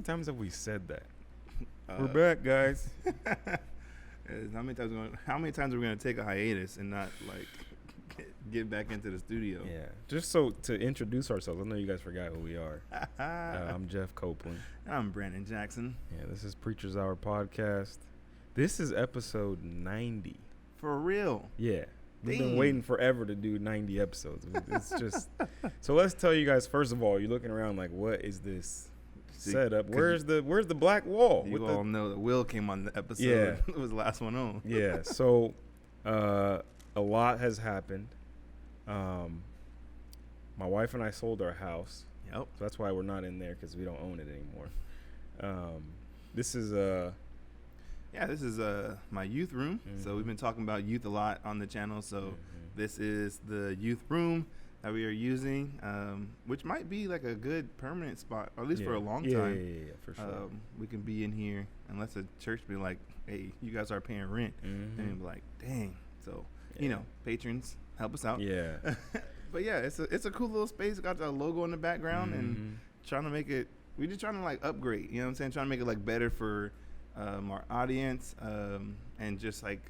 times have we said that? We're back, guys. How many times are we gonna take a hiatus and not like get back into the studio? Yeah. Just so to introduce ourselves, I know you guys forgot who we are. I'm Jeff Copeland. I'm Brandon Jackson. Yeah, this is Preacher's Hour podcast. This is episode 90. For real? Yeah. We've been waiting forever to do 90 episodes. It's just so. Let's tell you guys. First of all, you're looking around like, what is this setup? Where's the black wall? You all know that Will came on the episode. Yeah. It was the last one on. Yeah. So, a lot has happened. My wife and I sold our house. Yep. So that's why we're not in there because we don't own it anymore. This is This is my youth room. Mm-hmm. So we've been talking about youth a lot on the channel. So this is the youth room that we are using, which might be like a good permanent spot, or at least for a long time. Yeah, for sure. We can be in here unless the church be like, hey, you guys are paying rent. Mm-hmm. And be like, dang. So, patrons, help us out. Yeah. But yeah, it's a cool little space. Got the logo in the background and trying to make it, we're just trying to like upgrade, you know what I'm saying? Trying to make it like better for our audience, and just like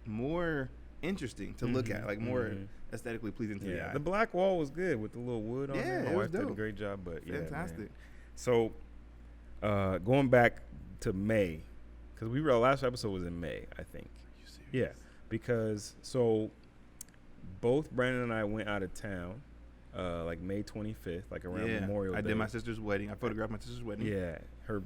more interesting to look at, like more aesthetically pleasing to the eye. The black wall was good with the little wood on there. My wife did a great job, but fantastic. So going back to May, because our last episode was in May, I think. Are you serious? Yeah, because both Brandon and I went out of town, like May 25th, like around Memorial Day. I did my sister's wedding. I photographed my sister's wedding. Yeah, her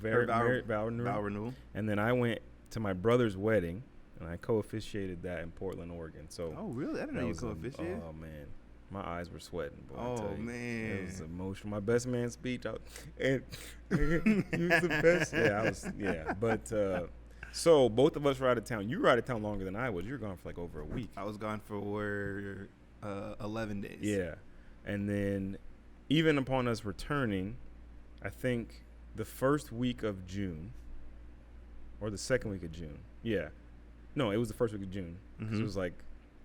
vow renewal. And then I went to my brother's wedding, and I co-officiated that in Portland, Oregon. So, oh really? I didn't know you co-officiated. Oh man, my eyes were sweating. Boy, oh man, it was emotional. My best man speech, and he was the best. Yeah, I was. Yeah, but so both of us were out of town. You were out of town longer than I was. You were gone for like over a week. I was gone for 11 days. Yeah, and then even upon us returning, I think the first week of June or the second week of June. Yeah. No, it was the first week of June. Because it was like,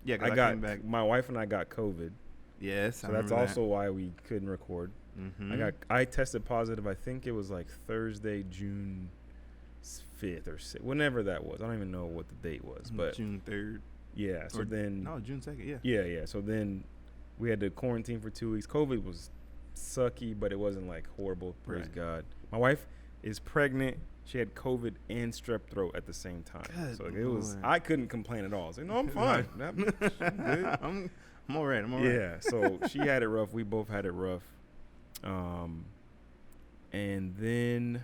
I came back. My wife and I got COVID. Yes. So that's also why we couldn't record. I tested positive. I think it was like Thursday, June 5th or 6th, whenever that was. I don't even know what the date was, but June 3rd. Yeah. So then, June 2nd. Yeah. Yeah. So then we had to quarantine for 2 weeks. COVID was sucky, but it wasn't like horrible. Praise God. My wife is pregnant. She had COVID and strep throat at the same time. Good so it was. I couldn't complain at all. I was like, no, I'm fine. I'm good. I'm all right. Yeah. So she had it rough. We both had it rough. And then,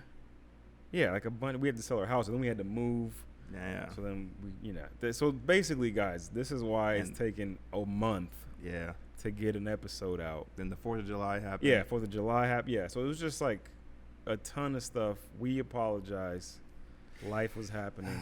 like a bunch. We had to sell our house, and then we had to move. Yeah. So then we, so basically, guys, this is why it's taken a month. Yeah. To get an episode out. Then the 4th of July happened. Yeah, 4th of July happened. Yeah, so it was just like a ton of stuff. We apologize. Life was happening.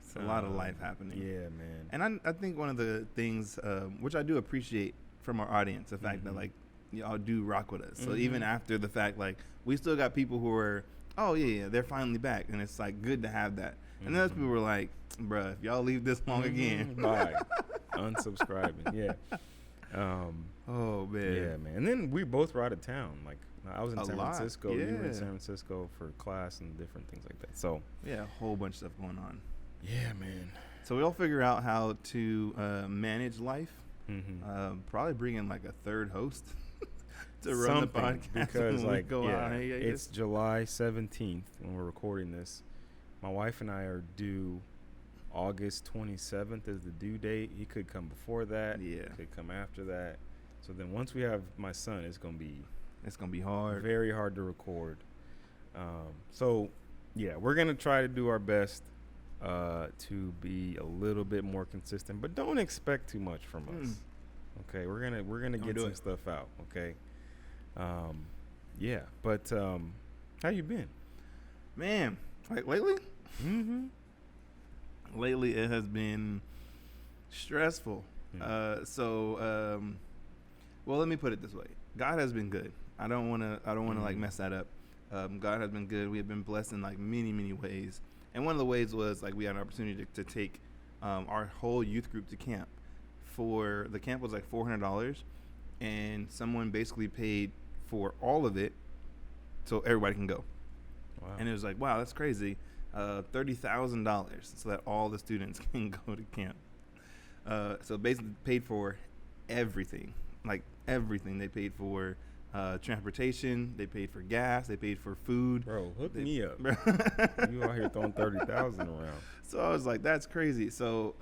It's a lot of life happening. Yeah, man. And I think one of the things, which I do appreciate from our audience, the fact that like y'all do rock with us. So even after the fact, like we still got people who are, oh yeah, they're finally back, and it's like good to have that. And then other people were like, bruh, if y'all leave this long again, bye, unsubscribing. Yeah. Oh man. Yeah, man. And then we both were out of town. Like I was in San Francisco. Yeah. You were in San Francisco for class and different things like that. So yeah, a whole bunch of stuff going on. Yeah, man. So we all figure out how to manage life. Probably bring in like a third host to run the podcast because like it's July 17th when we're recording this. My wife and I are due. August 27th is the due date. He could come before that. Yeah. Could come after that. So then once we have my son, it's gonna be hard. Very hard to record. So yeah, we're gonna try to do our best to be a little bit more consistent, but don't expect too much from us. Okay, we're gonna get some stuff out. Okay. Yeah, but how you been? Man, like lately? Lately, it has been stressful. Well, let me put it this way: God has been good. I don't want to like mess that up. God has been good. We have been blessed in like many ways. And one of the ways was like we had an opportunity to take our whole youth group to camp. For the camp was like $400, and someone basically paid for all of it, so everybody can go. Wow. And it was like, wow, that's crazy. $30,000 so that all the students can go to camp. So basically paid for everything, like everything. They paid for transportation, they paid for gas, they paid for food. Bro, hook me up. You out here throwing 30,000 around. So I was like, that's crazy. So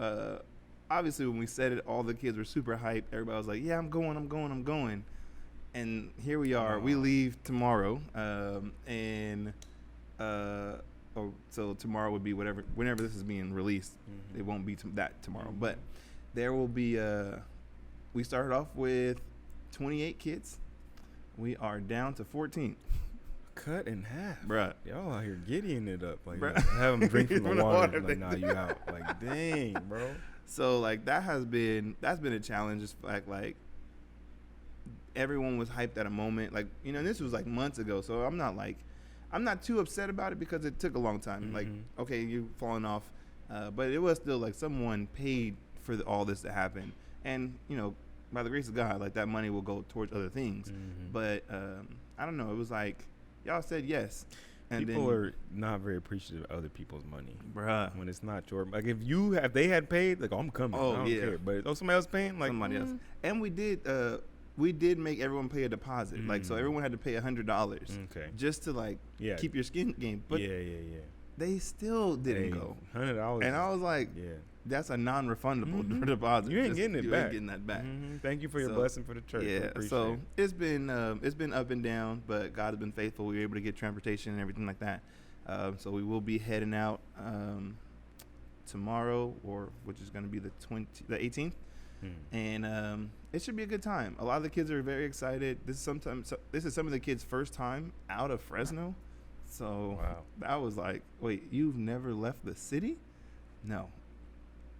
obviously when we said it, all the kids were super hyped. Everybody was like, yeah, I'm going. And here we are. We leave tomorrow. So tomorrow would be whenever this is being released. Mm-hmm. It won't be that tomorrow. Mm-hmm. But there will be, we started off with 28 kids. We are down to 14. Cut in half. Bruh. Y'all out here giddying it up. Like, Bruh. have them drink from the water. Like, nah, you out. Like, dang, bro. So, like, that's been a challenge. Just like everyone was hyped at a moment. Like, you know, this was like months ago. So I'm not too upset about it because it took a long time. Mm-hmm. Like, okay, you've fallen off. But it was still like someone paid for all this to happen. And, you know, by the grace of God, like that money will go towards other things. Mm-hmm. But I don't know. It was like, y'all said yes. And people are not very appreciative of other people's money, bruh. When it's not your, like if they had paid, like, oh, I'm coming. Oh, I don't yeah. care. But somebody else paying, like somebody else. And we did make everyone pay a deposit. Like, so everyone had to pay $100. Okay. Just to like keep your skin game. But yeah. They still didn't go. $100. And I was like, that's a non-refundable deposit. You ain't getting it back. Ain't getting that back. Mm-hmm. Thank you for your blessing for the church. Yeah. So it's been up and down, but God has been faithful. We were able to get transportation and everything like that. So we will be heading out tomorrow, which is going to be the 18th, and it should be a good time. A lot of the kids are very excited. This is some of the kids' first time out of Fresno. So that was like, wait, you've never left the city? No.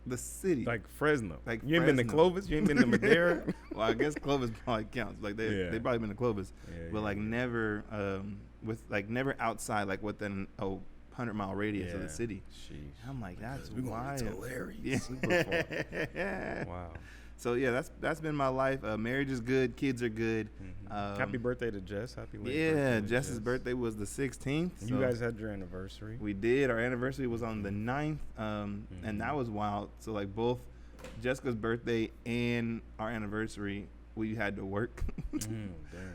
The city. Like Fresno. Like you ain't been to Clovis? You ain't been to Madera? Well, I guess Clovis probably counts. Like they probably been to Clovis. But like never never outside like within a 100-mile radius of the city. Sheesh. I'm like, that's wild. It's hilarious. Yeah. Super fun. Wow. So yeah, that's been my life. Marriage is good. Kids are good. Happy birthday to Jess. Happy late birthday. Yeah, Jess's birthday was the 16th. You guys had your anniversary. We did. Our anniversary was on the 9th, and that was wild. So like both Jessica's birthday and our anniversary, we had to work.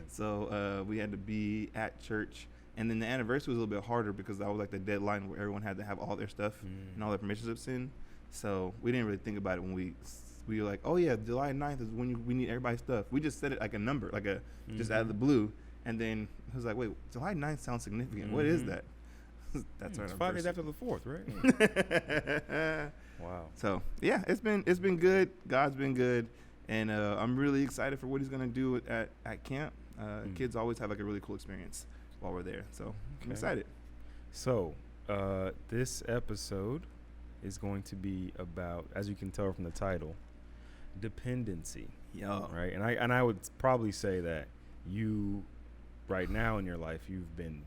So we had to be at church. And then the anniversary was a little bit harder because that was like the deadline where everyone had to have all their stuff and all their permission slips in. So we didn't really think about it when we were like, oh yeah, July 9th is when we need everybody's stuff. We just set it like a number, like just out of the blue. And then it was like, wait, July 9th sounds significant. What is that? That's our it's 5 days after the 4th, right? Wow. So yeah, it's been good. God's been good. And I'm really excited for what he's going to do at camp. Kids always have like a really cool experience while we're there. So I'm excited. So this episode is going to be about, as you can tell from the title, dependency. Yeah. Right. And I would probably say that you, right now in your life, you've been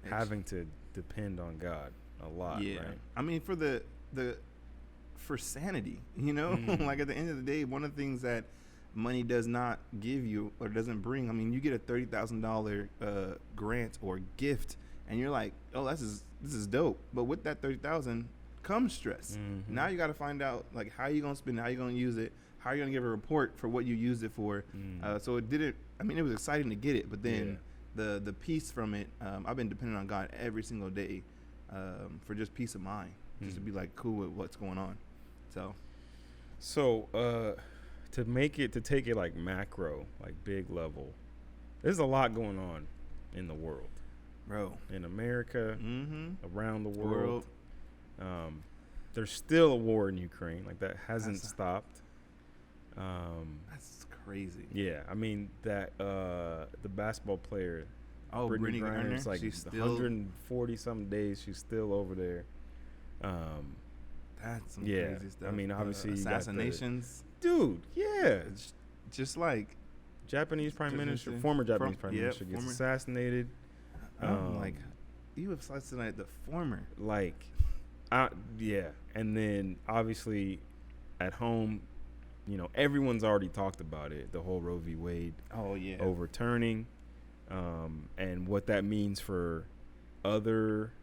having to depend on God a lot. Yeah. Right? I mean, for sanity, you know, like at the end of the day, one of the things that money does not give you or doesn't bring. I mean, you get a $30,000 grant or gift, and you're like, oh, this is dope. But with that $30,000 comes stress. Now you got to find out like how you gonna spend it, how you gonna use it, how you gonna give a report for what you used it for. So it didn't. I mean, it was exciting to get it, but then the peace from it. I've been dependent on God every single day for just peace of mind, just to be like cool with what's going on. So to take it like macro, like big level, there's a lot going on in the world, bro. In America, around the world. There's still a war in Ukraine, like that hasn't stopped. That's crazy. Yeah, I mean that the basketball player, Brittany Griner, it's like 140 something days. She's still over there. That's some crazy stuff. I mean, obviously assassinations, dude. Yeah, just like Japanese prime minister, former Japanese prime minister gets assassinated. Like you have assassinated the former. Like, and then obviously at home, you know, everyone's already talked about it. The whole Roe v. Wade overturning, and what that means for other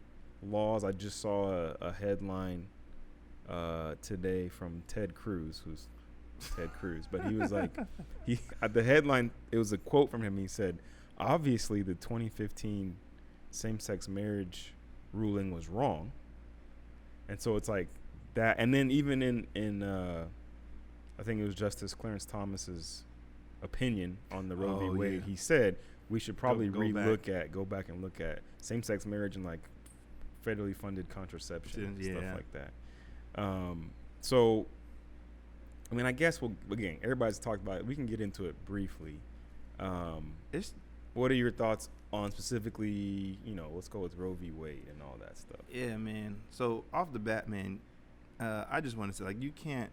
laws. I just saw a headline today from Ted Cruz, who's Ted Cruz, but he was like, he at the headline, it was a quote from him. He said, obviously the 2015 same-sex marriage ruling was wrong. And so it's like that. And then even in I think it was Justice Clarence Thomas's opinion on the Roe v. Wade, he said we should probably go back and look at same-sex marriage and like federally funded contraception and stuff like that. So, I mean, I guess again, everybody's talked about it. We can get into it briefly. What are your thoughts on specifically, let's go with Roe v. Wade and all that stuff? Yeah, man. So off the bat, man, I just want to say, like, you can't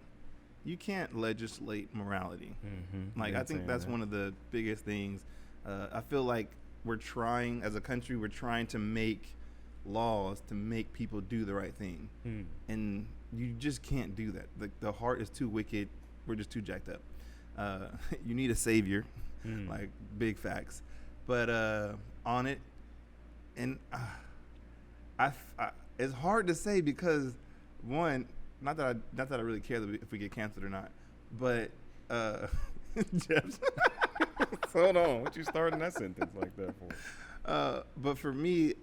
legislate morality. Mm-hmm. Like, I think that's one of the biggest things. I feel like as a country, we're trying to make laws to make people do the right thing. And you just can't do that. The heart is too wicked. We're just too jacked up. You need a savior, like big facts. But on it, and it's hard to say because one, not that I really care if we get canceled or not, but Jeff, hold on, what you starting that sentence like that for? But for me,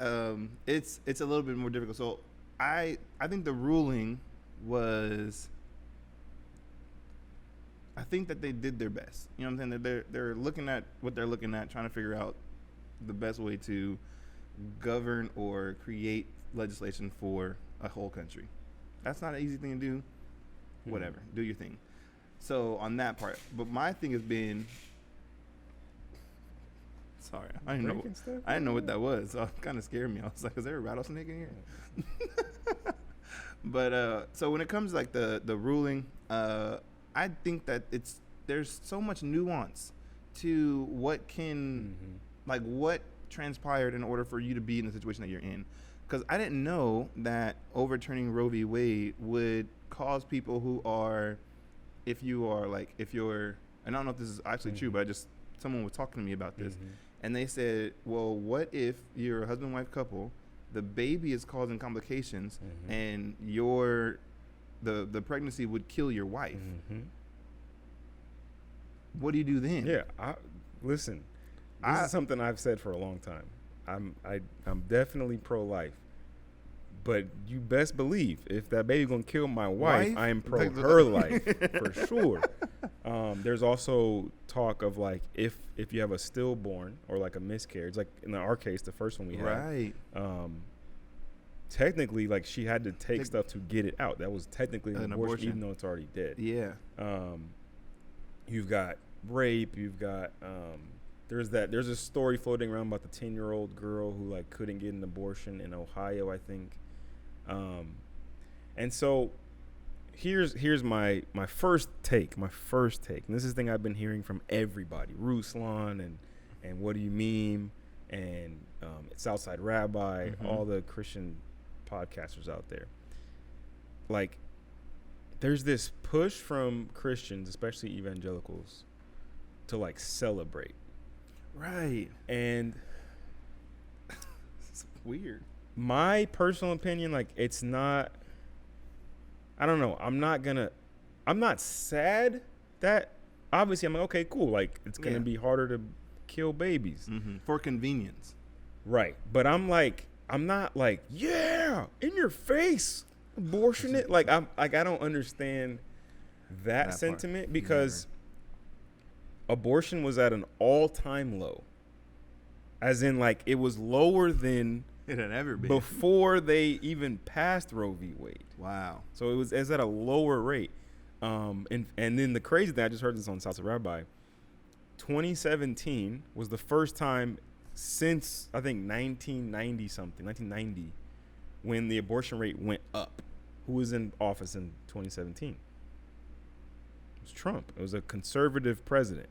it's a little bit more difficult. So I think the ruling was, I think that they did their best. You know what I'm saying? They're looking at what they're looking at, trying to figure out the best way to govern or create legislation for a whole country. That's not an easy thing to do. Whatever, do your thing. So on that part, but my thing has been, sorry, I didn't know what that was. So it kind of scared me. I was like, is there a rattlesnake in here? But so when it comes to like the ruling, I think that there's so much nuance to what can like what transpired in order for you to be in the situation that you're in. Because I didn't know that overturning Roe v. Wade would cause people who are, if you're, and I don't know if this is actually true, but someone was talking to me about this, and they said, well, what if you're a husband-wife couple, the baby is causing complications, and the pregnancy would kill your wife? What do you do then? Yeah, listen, this is something I've said for a long time. I'm definitely pro-life, but you best believe if that baby gonna kill my wife, I am pro her life for sure. There's also talk of like if you have a stillborn or like a miscarriage, like in our case, the first one we had, right? Technically, like she had to take stuff to get it out. That was technically an abortion, even though it's already dead. Yeah. You've got rape. You've got there's a story floating around about the 10-year-old girl who like couldn't get an abortion in Ohio, I think. And so here's my first take. And this is the thing I've been hearing from everybody, Ruslan and What Do You Mean, and Southside Rabbi, all the Christian podcasters out there. Like, there's this push from Christians, especially evangelicals, to like celebrate. Right. And it's weird. My personal opinion, like, it's not, I don't know. I'm not sad that, obviously I'm like, okay, cool. Like, it's going to be harder to kill babies. For convenience. Right. But I'm not like, yeah, in your face, abortion it. Like, I don't understand that sentiment part. Because abortion was at an all-time low. As in, like, it was lower than it had ever been before they even passed Roe v. Wade. Wow. So it was at a lower rate. And then the crazy thing, I just heard this on Southside Rabbi, 2017 was the first time since, I think, 1990, when the abortion rate went up. Who was in office in 2017? It was Trump. It was a conservative president.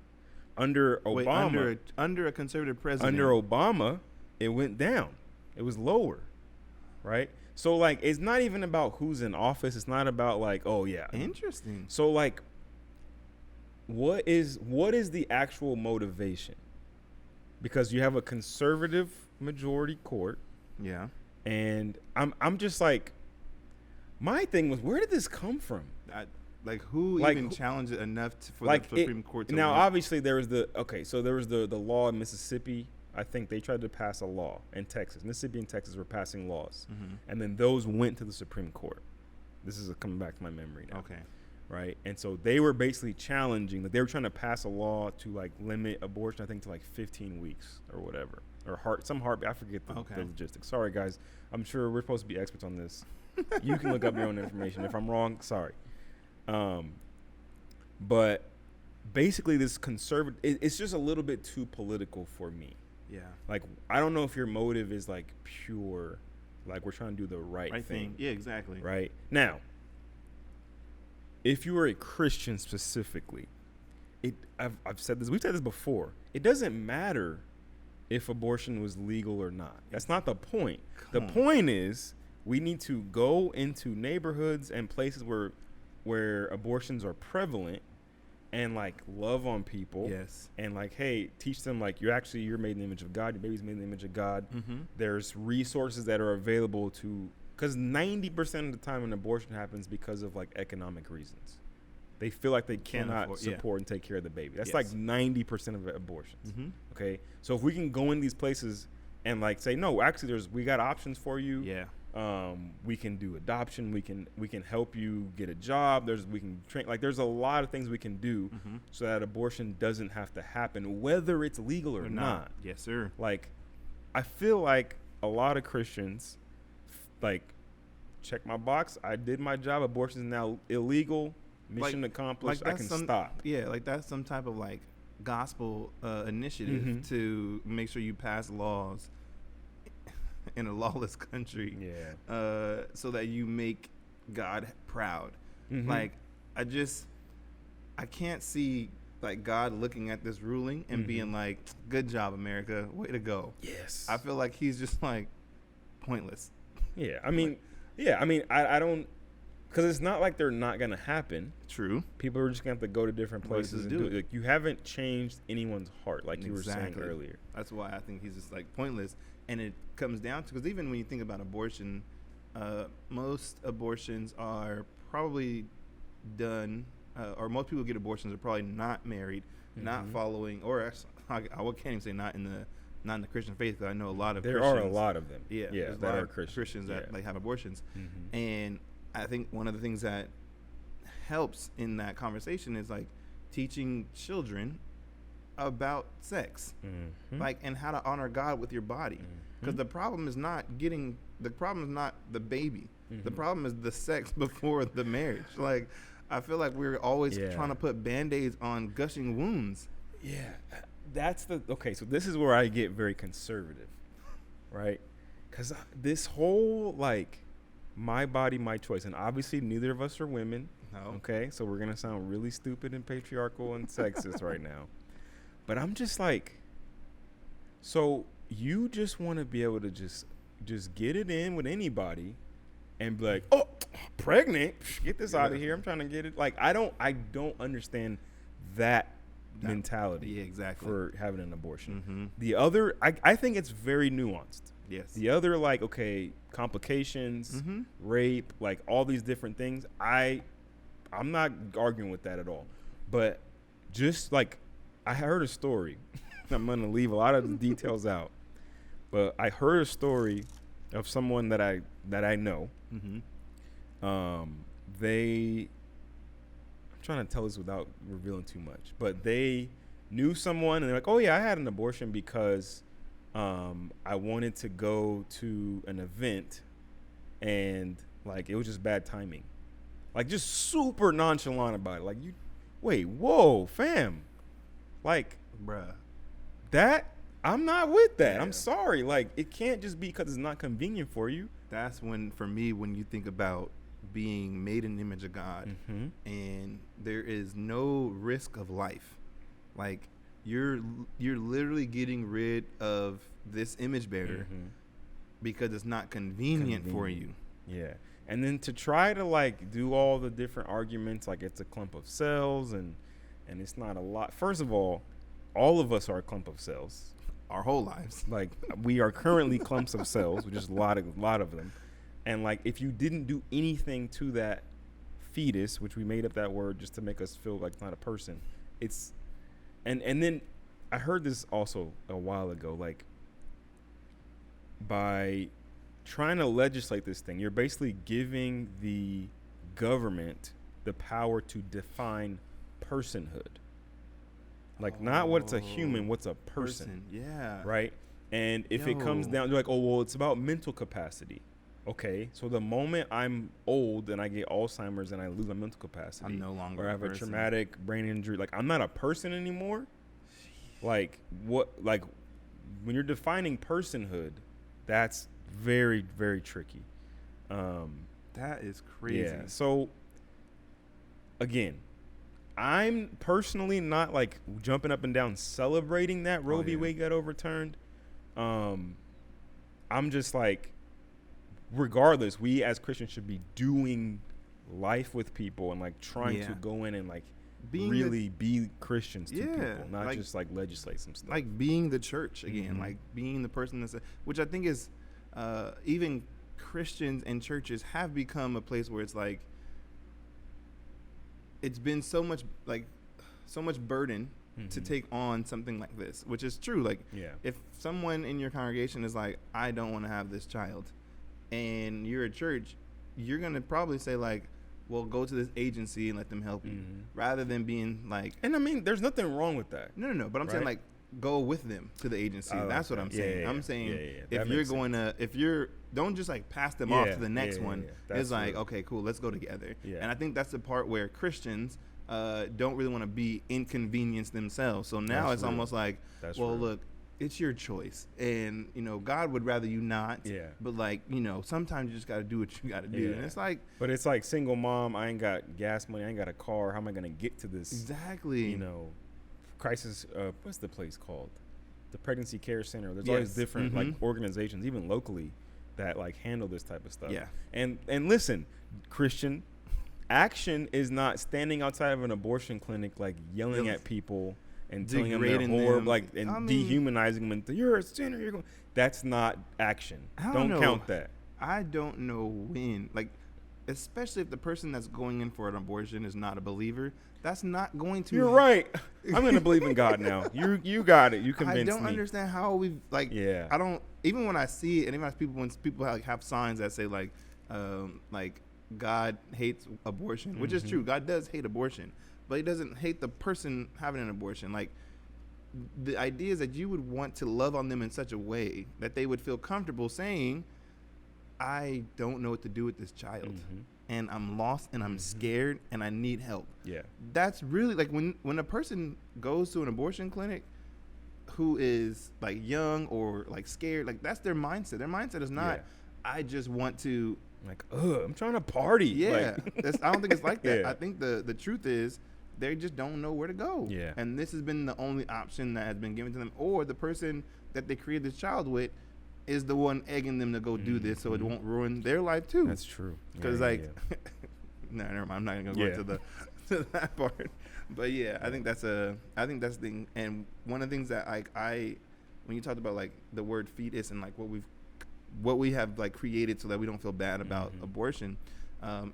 Under Obama. Under a conservative president. Under Obama, it went down. It was lower, right? So, like, it's not even about who's in office. It's not about, like, oh, yeah. Interesting. So, like, what is the actual motivation? Because you have a conservative majority court Yeah. And I'm just like, my thing was, where did this come from? Like who Like, even challenged it enough for Like the Supreme Court to now, win? obviously there was the law in Mississippi. I think they tried to pass a law in Texas. Mississippi and Texas were passing laws, and then those went to the Supreme Court. This is coming back to my memory now. Okay. Right, and so they were basically challenging that they were trying to pass a law to like limit abortion, I think, to like 15 weeks or whatever, or heart. I forget the logistics. Sorry, guys. I'm sure we're supposed to be experts on this. You can look up your own information. If I'm wrong, sorry. But basically, this conservative, it's just a little bit too political for me. Yeah. Like, I don't know if your motive is like pure, like we're trying to do the right thing. Yeah, exactly. Right now. If you are a Christian specifically, I've said this, we've said this before. It doesn't matter if abortion was legal or not. That's not the point. The point is we need to go into neighborhoods and places where abortions are prevalent and like love on people. Yes. And like, hey, teach them like you're made in the image of God. Your baby's made in the image of God. There's resources that are available to. Because 90% of the time an abortion happens because of like economic reasons. They feel like they cannot support and take care of the baby. That's like 90% of abortions. Okay, so if we can go in these places and like say, no, actually, we got options for you. Yeah. We can do adoption. We can help you get a job. We can train. Like there's a lot of things we can do so that abortion doesn't have to happen, whether it's legal or not. Yes, sir. Like, I feel like a lot of Christians. Like, check my box. I did my job. Abortion is now illegal. Mission accomplished. I can stop. Yeah, like that's some type of like gospel initiative to make sure you pass laws in a lawless country. Yeah. So that you make God proud. Like, I can't see like God looking at this ruling and being like, "Good job, America. Way to go." Yes. I feel like he's just like pointless. Yeah, I mean, I don't, because it's not like they're not going to happen. True. People are just going to have to go to different places and do it. Like, you haven't changed anyone's heart, like you were saying earlier. That's why I think he's just like pointless. And it comes down to, because even when you think about abortion, most abortions are probably done, or most people get abortions are probably not married, not following, or actually, I can't even say not in the Christian faith, because I know a lot of Christians. There are a lot of them. Yeah, that are Christians that like have abortions. And I think one of the things that helps in that conversation is like teaching children about sex, like, and how to honor God with your body. Because the problem is not the baby. The problem is the sex before the marriage. Like, I feel like we're always trying to put Band-Aids on gushing wounds. Yeah. So this is where I get very conservative, right? Because this whole, like, my body, my choice, and obviously neither of us are women, okay? So we're going to sound really stupid and patriarchal and sexist right now. But I'm just like, so you just want to be able to just get it in with anybody and be like, oh, pregnant, get this out of here. I'm trying to get it. Like, I don't understand that mentality for having an abortion. The other, I think it's very nuanced. Yes. The other, like, okay, complications, rape, like all these different things, I'm not arguing with that at all. But just like, I heard a story. I'm going to leave a lot of the details out. But I heard a story of someone that I know. I'm trying to tell this without revealing too much, but they knew someone and they're like, oh yeah, I had an abortion because I wanted to go to an event and like it was just bad timing. Like, just super nonchalant about it. Like, whoa, fam. Like, bruh, that, I'm not with that. Yeah. I'm sorry. Like, it can't just be because it's not convenient for you. That's when, for me, when you think about being made in the image of God and there is no risk of life. Like, you're literally getting rid of this image bearer because it's not convenient for you. Yeah. And then to try to like do all the different arguments, like it's a clump of cells and it's not a lot. First of all of us are a clump of cells. our whole lives. Like, we are currently clumps of cells, which is a lot of them. And like, if you didn't do anything to that fetus, which we made up that word just to make us feel like it's not a person, it's, and then I heard this also a while ago, like, by trying to legislate this thing, you're basically giving the government the power to define personhood. Like, not what's a human, what's a person. Yeah. Right? And if it comes down, you're like, oh, well, it's about mental capacity. Okay, so the moment I'm old and I get Alzheimer's and I lose my mental capacity, I'm no longer or I have a a person. traumatic brain injury, like, I'm not a person anymore. Like, what? Like, when you're defining personhood, that's very, very tricky. That is crazy. Yeah. So, again, I'm personally not like jumping up and down celebrating that Roe v. Wade got overturned. I'm just like, regardless, we as Christians should be doing life with people and like trying to go in and like be Christians to people, not like, just like legislate some stuff. Like being the church again, like being the person that's, which I think is even Christians and churches have become a place where it's like, it's been so much burden to take on something like this, which is true. Like, if someone in your congregation is like, I don't want to have this child, and you're a church, you're going to probably say like, well, go to this agency and let them help you, rather than being like, and I mean, there's nothing wrong with that. No, but I'm saying like, go with them to the agency. That's what I'm saying. I'm saying if you're going to, don't just like pass them off to the next one. It's like, okay, cool, let's go together. And I think that's the part where Christians don't really want to be inconvenienced themselves. So now it's almost like, look, it's your choice, and God would rather you not. But like, sometimes you just got to do what you got to do. And it's like, but it's like, single mom, I ain't got gas money, I ain't got a car. How am I gonna get to this? Exactly. Crisis. What's the place called? The Pregnancy Care Center. There's always different like organizations, even locally, that like handle this type of stuff. And listen, Christian, action is not standing outside of an abortion clinic like yelling at people and telling them they're horrible, like, and dehumanizing them. And you're a sinner. You're going. That's not action. Don't count that. I don't know when, like, especially if the person that's going in for an abortion is not a believer. That's not going to. You're right. I'm going to believe in God now. You got it. You convinced me. I don't understand how we've like. I don't. Even when I see it, and even when people have signs that say like God hates abortion, which is true. God does hate abortion, but He doesn't hate the person having an abortion. Like, the idea is that you would want to love on them in such a way that they would feel comfortable saying, I don't know what to do with this child. And I'm lost and I'm scared and I need help. That's really like when a person goes to an abortion clinic who is like young or like scared, like that's their mindset. Their mindset is not, I just want to, like, I'm trying to party. I don't think it's like that. I think the truth is they just don't know where to go. And this has been the only option that has been given to them, or the person that they created this child with is the one egging them to go do this, so it won't ruin their life too. That's true. Because no, never mind. I'm not gonna go into to that part. But I think that's the thing. And one of the things that I when you talked about like the word fetus and like what we have like created so that we don't feel bad about abortion,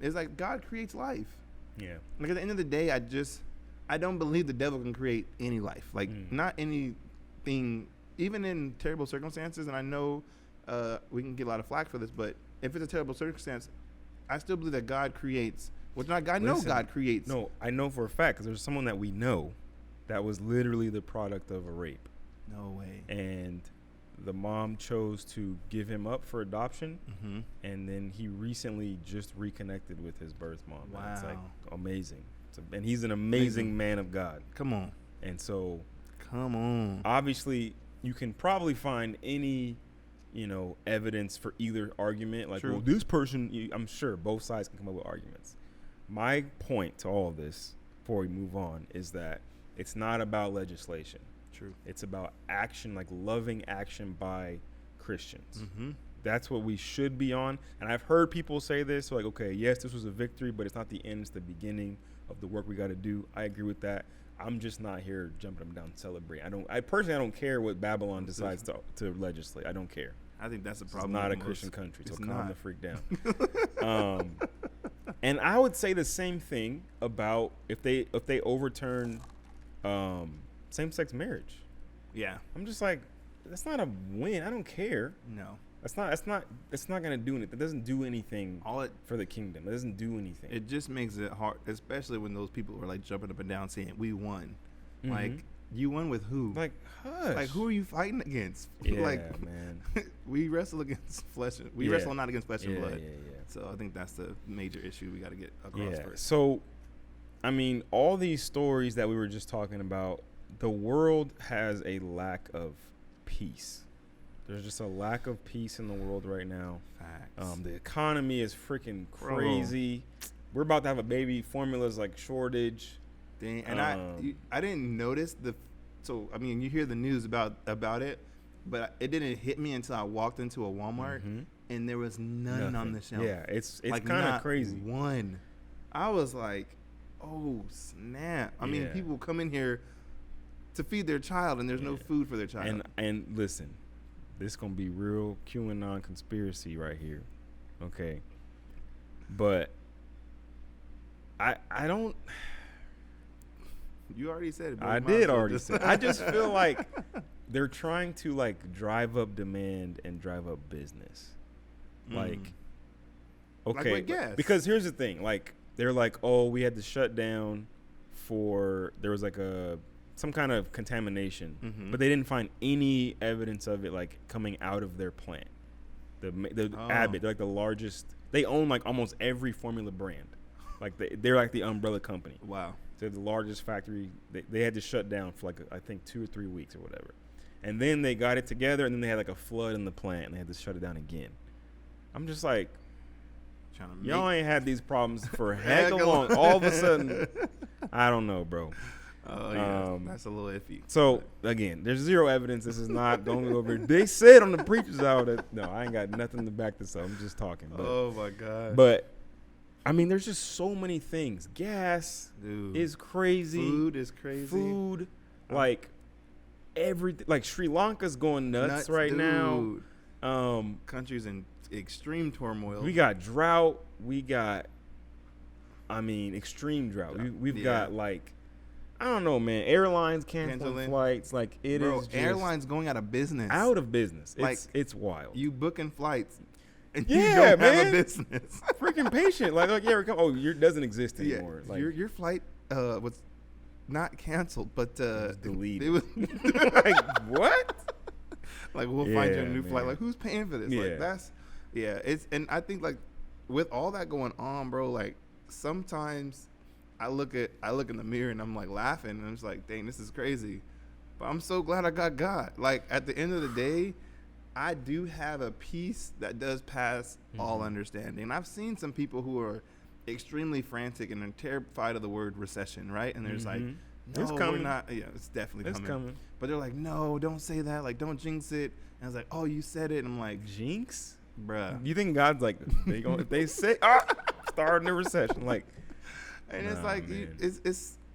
is like God creates life. Like, at the end of the day, I don't believe the devil can create any life. Like, not anything. Even in terrible circumstances, and I know we can get a lot of flack for this, but if it's a terrible circumstance, I still believe that God creates. God creates. No, I know for a fact because there's someone that we know that was literally the product of a rape. No way. And the mom chose to give him up for adoption, and then he recently just reconnected with his birth mom. Wow. And it's like amazing. And he's an amazing man of God. Come on. And so, obviously, you can probably find any, evidence for either argument. Like, well, this person, I'm sure both sides can come up with arguments. My point to all of this, before we move on, is that it's not about legislation. It's about action, like loving action by Christians. That's what we should be on. And I've heard people say this, like, okay, yes, this was a victory, but it's not the end, it's the beginning of the work we got to do. I agree with that. I'm just not here jumping up and down celebrating. I don't care what Babylon decides to legislate. I don't care. I think that's a It's problem. not a Christian country, so calm the freak down. And I would say the same thing about if they overturn same-sex marriage. Yeah. I'm just like, that's not a win. I don't care. No. It's not gonna do anything. It doesn't do anything for the kingdom. It doesn't do anything. It just makes it hard, especially when those people are like jumping up and down saying we won. Mm-hmm. Like, you won with who? Like, hush. Like, who are you fighting against? Yeah, like, man. we wrestle against flesh. We wrestle not against flesh and blood. Yeah. So I think that's the major issue we got to get across first. So, I mean, all these stories that we were just talking about, the world has a lack of peace. There's just a lack of peace in the world right now. Facts. The economy is freaking crazy. Bro. We're about to have a baby formula's like shortage. Dang. And I didn't notice so I mean, you hear the news about it, but it didn't hit me until I walked into a Walmart and there was none on the shelf. Yeah, it's like kind of crazy. One. I was like, oh snap. I mean, people come in here to feed their child and there's no food for their child. And listen, this gonna be real QAnon conspiracy right here, okay? But I don't. You already said it. I did already say it. I just feel like they're trying to like drive up demand and drive up business. Like, okay, like gas. Because here's the thing: like they're like, oh, we had to shut down there was like some kind of contamination, but they didn't find any evidence of it like coming out of their plant. The Abbott, they're like the largest. They own like almost every formula brand. Like they're like the umbrella company. Wow. They're the largest factory. They had to shut down for like I think 2 or 3 weeks or whatever, and then they got it together, and then they had like a flood in the plant, and they had to shut it down again. I'm just like, y'all ain't had these problems for heck long. All of a sudden, I don't know, bro. Oh yeah, that's a little iffy. So again, there's zero evidence. This is not. Don't go over. They said on the preacher's hour that no, I ain't got nothing to back this up. I'm just talking. But, oh my god. But I mean, there's just so many things. Gas is crazy. Food is crazy. Food, like everything. Like Sri Lanka's going nuts right now. Countries in extreme turmoil. We got drought. Extreme drought. We've got like, I don't know, man. Airlines canceling flights. Like it is. Just airlines going out of business. Out of business. It's wild. You booking flights. And you don't have a business. Freaking patient. It doesn't exist anymore. Like, your flight was not canceled, but it was deleted. It was like what? Like we'll find you a new flight. Like who's paying for this? Yeah. Like that's it's and I think like with all that going on, bro, like sometimes I look in the mirror and I'm like laughing and I'm just like, dang, this is crazy. But I'm so glad I got God. Like at the end of the day, I do have a peace that does pass all understanding. And I've seen some people who are extremely frantic and are terrified of the word recession, right? And there's like, no, it's coming. We're not. Yeah, it's definitely coming. But they're like, no, don't say that. Like, don't jinx it. And I was like, oh, you said it. And I'm like, jinx? Bruh. You think God's like, if they say, starting a recession. Like, and it's like,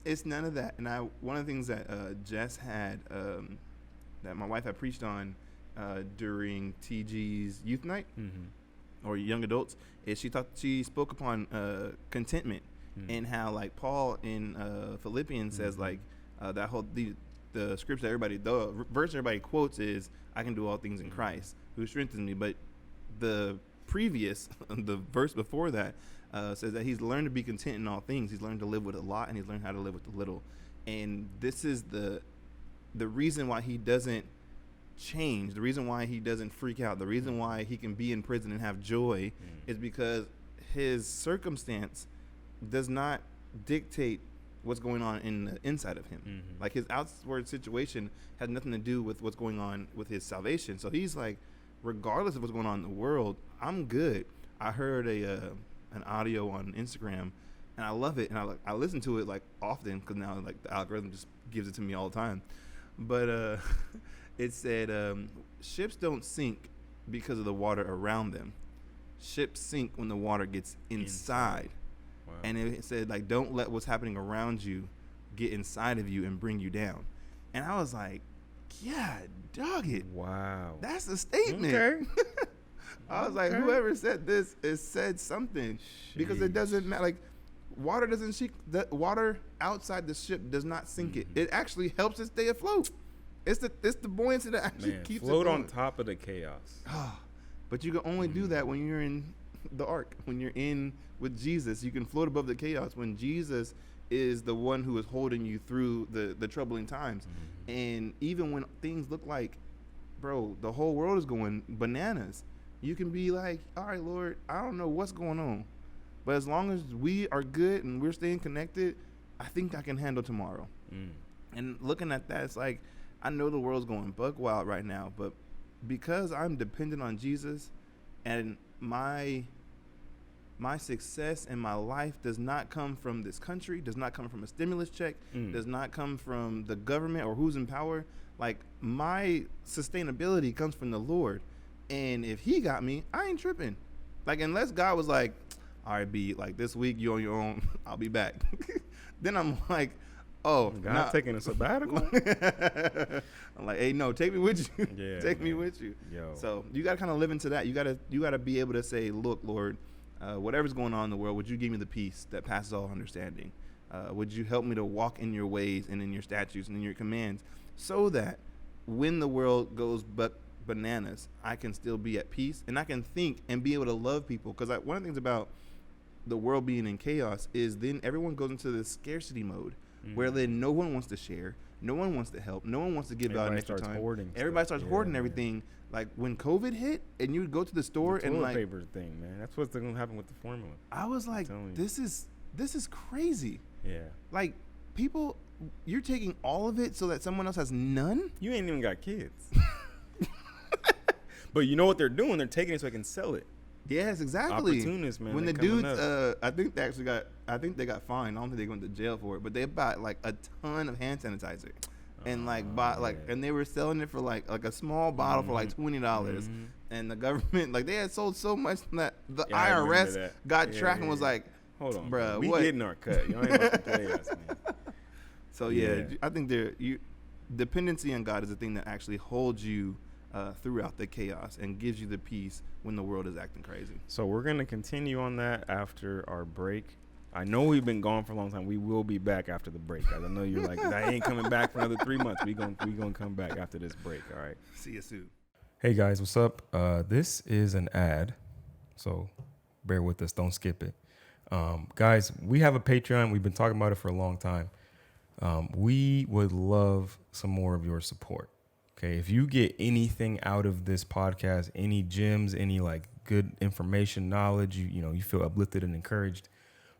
it's none of that. And one of the things that Jess had, that my wife had preached on, during TG's youth night or young adults is she spoke upon contentment and how like Paul in Philippians says like that whole the scripture the verse everybody quotes is I can do all things in Christ who strengthens me, but the previous the verse before that says that he's learned to be content in all things. He's learned to live with a lot and he's learned how to live with a little, and this is the reason why he doesn't change, the reason why he doesn't freak out, the reason why he can be in prison and have joy is because his circumstance does not dictate what's going on in the inside of him. Like his outward situation has nothing to do with what's going on with his salvation. So he's like, regardless of what's going on in the world, I'm good. I heard an audio on Instagram and I love it, and I listen to it like often because now like the algorithm just gives it to me all the time. But it said, ships don't sink because of the water around them. Ships sink when the water gets inside. Wow. And it said, like, don't let what's happening around you get inside of you and bring you down. And I was like, yeah, dog it. Wow. That's a statement. Okay. I was like, whoever said this has said something. Because it doesn't matter. Like, water doesn't sink. The water outside the ship does not sink it. It actually helps it stay afloat. It's the buoyancy that actually keeps float it going. on top of the chaos. But you can only do that when you're in the ark. When you're in with Jesus, you can float above the chaos when Jesus is the one who is holding you through the troubling times. And even when things look like, bro, the whole world is going bananas, you can be like, all right, Lord, I don't know what's going on, but as long as we are good and we're staying connected, I think I can handle tomorrow. And looking at that, it's like, I know the world's going buck wild right now, but because I'm dependent on Jesus, and my success in my life does not come from this country, does not come from a stimulus check, does not come from the government or who's in power. Like, my sustainability comes from the Lord. And if he got me, I ain't tripping. Like, unless God was like, all right, B, like, this week you on your own, I'll be back. Then I'm like, oh, God taking a sabbatical? I'm like, hey, no, take me with you. Yeah, take me with you. Yo. So you got to kind of live into that. You got to be able to say, look, Lord, whatever's going on in the world, would you give me the peace that passes all understanding? Would you help me to walk in your ways and in your statutes and in your commands, so that when the world goes bananas, I can still be at peace and I can think and be able to love people. Because one of the things about the world being in chaos is then everyone goes into this scarcity mode where then no one wants to share, no one wants to help, no one wants to give out an extra time. Everybody starts hoarding everything. Like, when COVID hit and you would go to the store and like paper thing, man, that's what's going to happen with the formula. I was like, this is crazy. Yeah. Like, people, you're taking all of it so that someone else has none? You ain't even got kids. But you know what they're doing? They're taking it so they can sell it. Yes, exactly. Opportunists, man. When the dudes, I think they got fined. I don't think they went to jail for it, but they bought like a ton of hand sanitizer, and and they were selling it for like a small bottle for like $20, and the government, like, they had sold so much that the IRS got tracked and was like, hold on, bruh, we getting our cut. You ain't about to play us, man. So I think dependency on God is the thing that actually holds you throughout the chaos and gives you the peace when the world is acting crazy. So we're going to continue on that after our break. I know we've been gone for a long time. We will be back after the break, guys. I know you're like, I ain't coming back for another 3 months. We gonna come back after this break, all right? See you soon. Hey, guys, what's up? This is an ad, so bear with us. Don't skip it. Guys, we have a Patreon. We've been talking about it for a long time. We would love some more of your support. Okay, if you get anything out of this podcast, any gems, any like good information, knowledge, you feel uplifted and encouraged,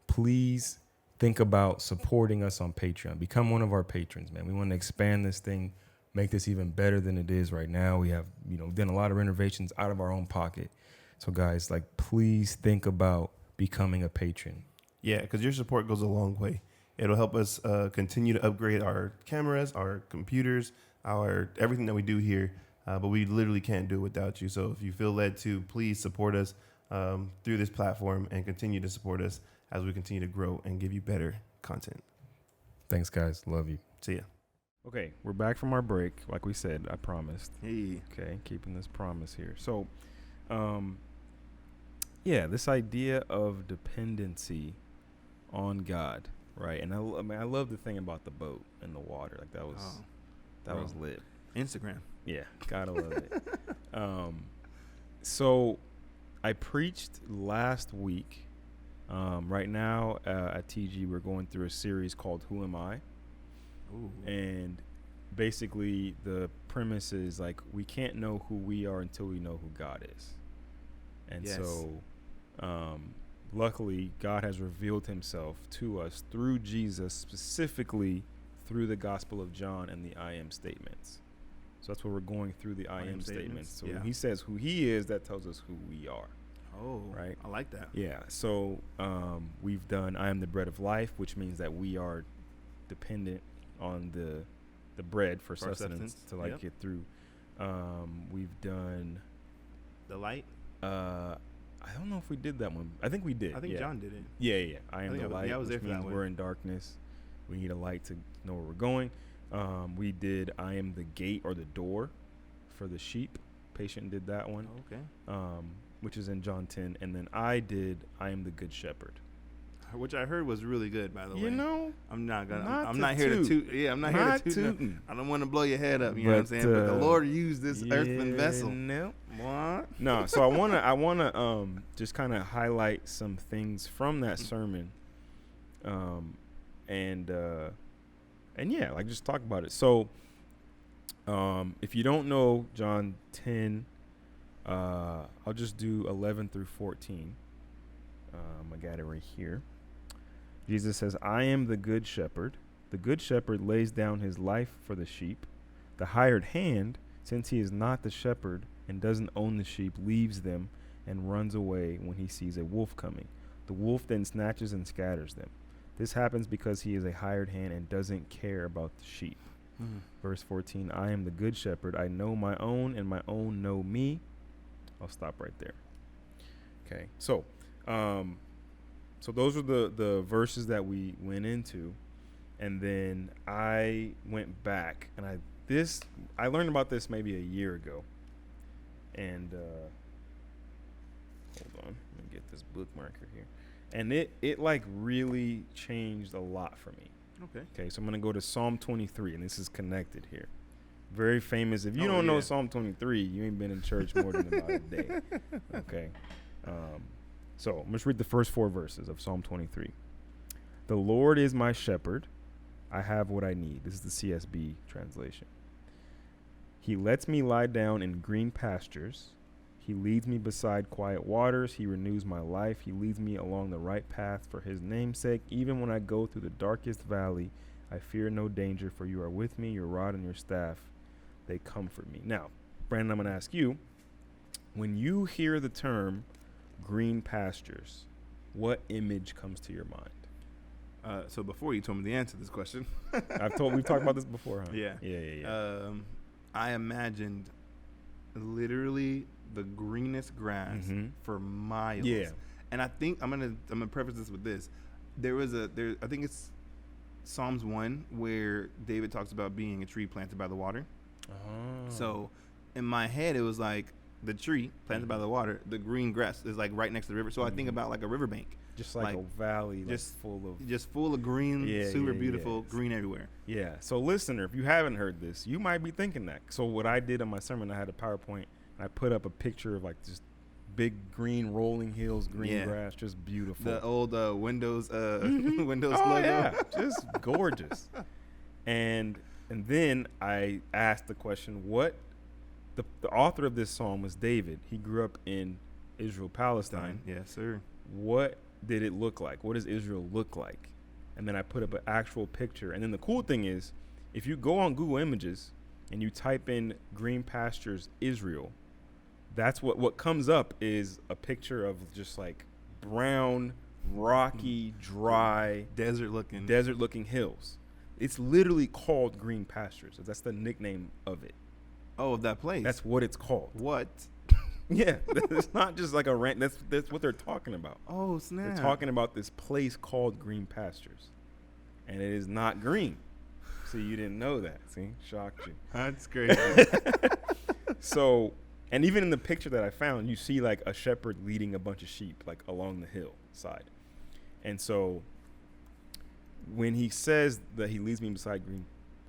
please think about supporting us on Patreon. Become one of our patrons, man. We want to expand this thing, make this even better than it is right now. We have, done a lot of renovations out of our own pocket. So guys, like, please think about becoming a patron. Yeah, because your support goes a long way. It'll help us continue to upgrade our cameras, our computers, our everything that we do here, but we literally can't do it without you. So if you feel led to, please support us through this platform and continue to support us as we continue to grow and give you better content. Thanks, guys. Love you. See ya. Okay, we're back from our break. Like we said, I promised. Hey. Okay, keeping this promise here. So, this idea of dependency on God, right? And I love the thing about the boat and the water. Like, that was lit. Instagram. Yeah, gotta love it. So I preached last week. Right now at TG, we're going through a series called Who Am I? Ooh. And basically the premise is, like, we can't know who we are until we know who God is. And so luckily, God has revealed himself to us through Jesus, specifically through the Gospel of John and the I am statements. So that's what we're going through, the I am statements. So when he says who he is, that tells us who we are. Oh, right. I like that. Yeah. So we've done I am the bread of life, which means that we are dependent on the bread for sustenance to get through. We've done the light. I don't know if we did that one. I think we did. I think John did it. Yeah. I am the light. I was there which for that means one. we're in darkness. We need a light to know where we're going. We did I am the gate or the door for the sheep. Patient did that one. Okay. Which is in John 10. And then I did I am the good shepherd. Which I heard was really good, by the way. You know, I'm not gonna. not I'm to not here to toot. toot. Yeah, I'm not, Not here to toot. tooting. I don't want to blow your head up. You know what I'm But, saying? But the Lord used this yeah, earthen vessel. No. What? No, so I wanna just kind of highlight some things from that sermon, and yeah, like just talk about it. So, if you don't know John 10, I'll just do 11 through 14. I got it right here. Jesus says, "I am the good shepherd. The good shepherd lays down his life for the sheep. The hired hand, since he is not the shepherd and doesn't own the sheep, leaves them and runs away when he sees a wolf coming. The wolf then snatches and scatters them. This happens because he is a hired hand and doesn't care about the sheep." Verse 14, "I am the good shepherd. I know my own, and my own know me." I'll stop right there. Okay, so those are the verses that we went into, and then I went back and I learned about this maybe a year ago, and hold on, let me get this bookmarker here, and it like really changed a lot for me. Okay, so I'm gonna go to Psalm 23, and this is connected here. Very famous. If you don't know Psalm 23, you ain't been in church more than about a day. Okay. So I'm just read the first 4 verses of Psalm 23. "The Lord is my shepherd. I have what I need." This is the CSB translation. "He lets me lie down in green pastures. He leads me beside quiet waters. He renews my life. He leads me along the right path for his name's sake. Even when I go through the darkest valley, I fear no danger, for you are with me. Your rod and your staff, they comfort me." Now, Brandon, I'm going to ask you, when you hear the term green pastures, what image comes to your mind? So before you told me the answer to this question, We've talked about this before, huh? Yeah. I imagined literally the greenest grass for miles. Yeah. And I think I'm gonna preface this with this. I think it's Psalms 1 where David talks about being a tree planted by the water. Oh. So in my head it was like the tree planted by the water, the green grass is like right next to the river. So I think about like a riverbank. Just like a valley, just full of green, super beautiful, green everywhere. Yeah. So listener, if you haven't heard this, you might be thinking that. So what I did on my sermon, I had a PowerPoint and I put up a picture of like just big green rolling hills, green grass, just beautiful. The old Windows Windows logo. Yeah, just gorgeous. And then I asked the question, what the author of this psalm was David. He grew up in Israel, Palestine. Yes, sir. What did it look like? What does Israel look like? And then I put up an actual picture. And then the cool thing is, if you go on Google Images and you type in green pastures Israel, that's what comes up is a picture of just like brown, rocky, dry, desert looking hills. It's literally called green pastures. That's the nickname of it. Oh, of that place. That's what it's called. What? Yeah, it's not just like a rant. That's what they're talking about. Oh, snap. They're talking about this place called green pastures, and it is not green. See, you didn't know that. See, shocked you. That's crazy. So, and even in the picture that I found, you see like a shepherd leading a bunch of sheep like along the hillside. And so when he says that he leads me beside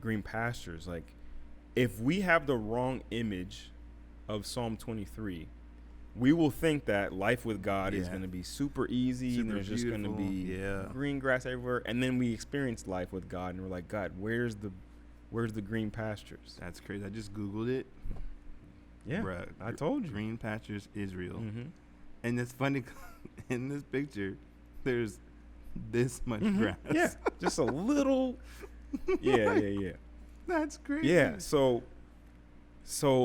green pastures, like if we have the wrong image of Psalm 23, we will think that life with God is going to be super easy, and there's just going to be green grass everywhere, and then we experience life with God, and we're like, God, where's the green pastures? That's crazy. I just Googled it. Yeah, bruh, I told you. Green pastures, Israel. And it's funny, in this picture, there's this much grass. Yeah, just a little. Yeah. That's crazy. Yeah, so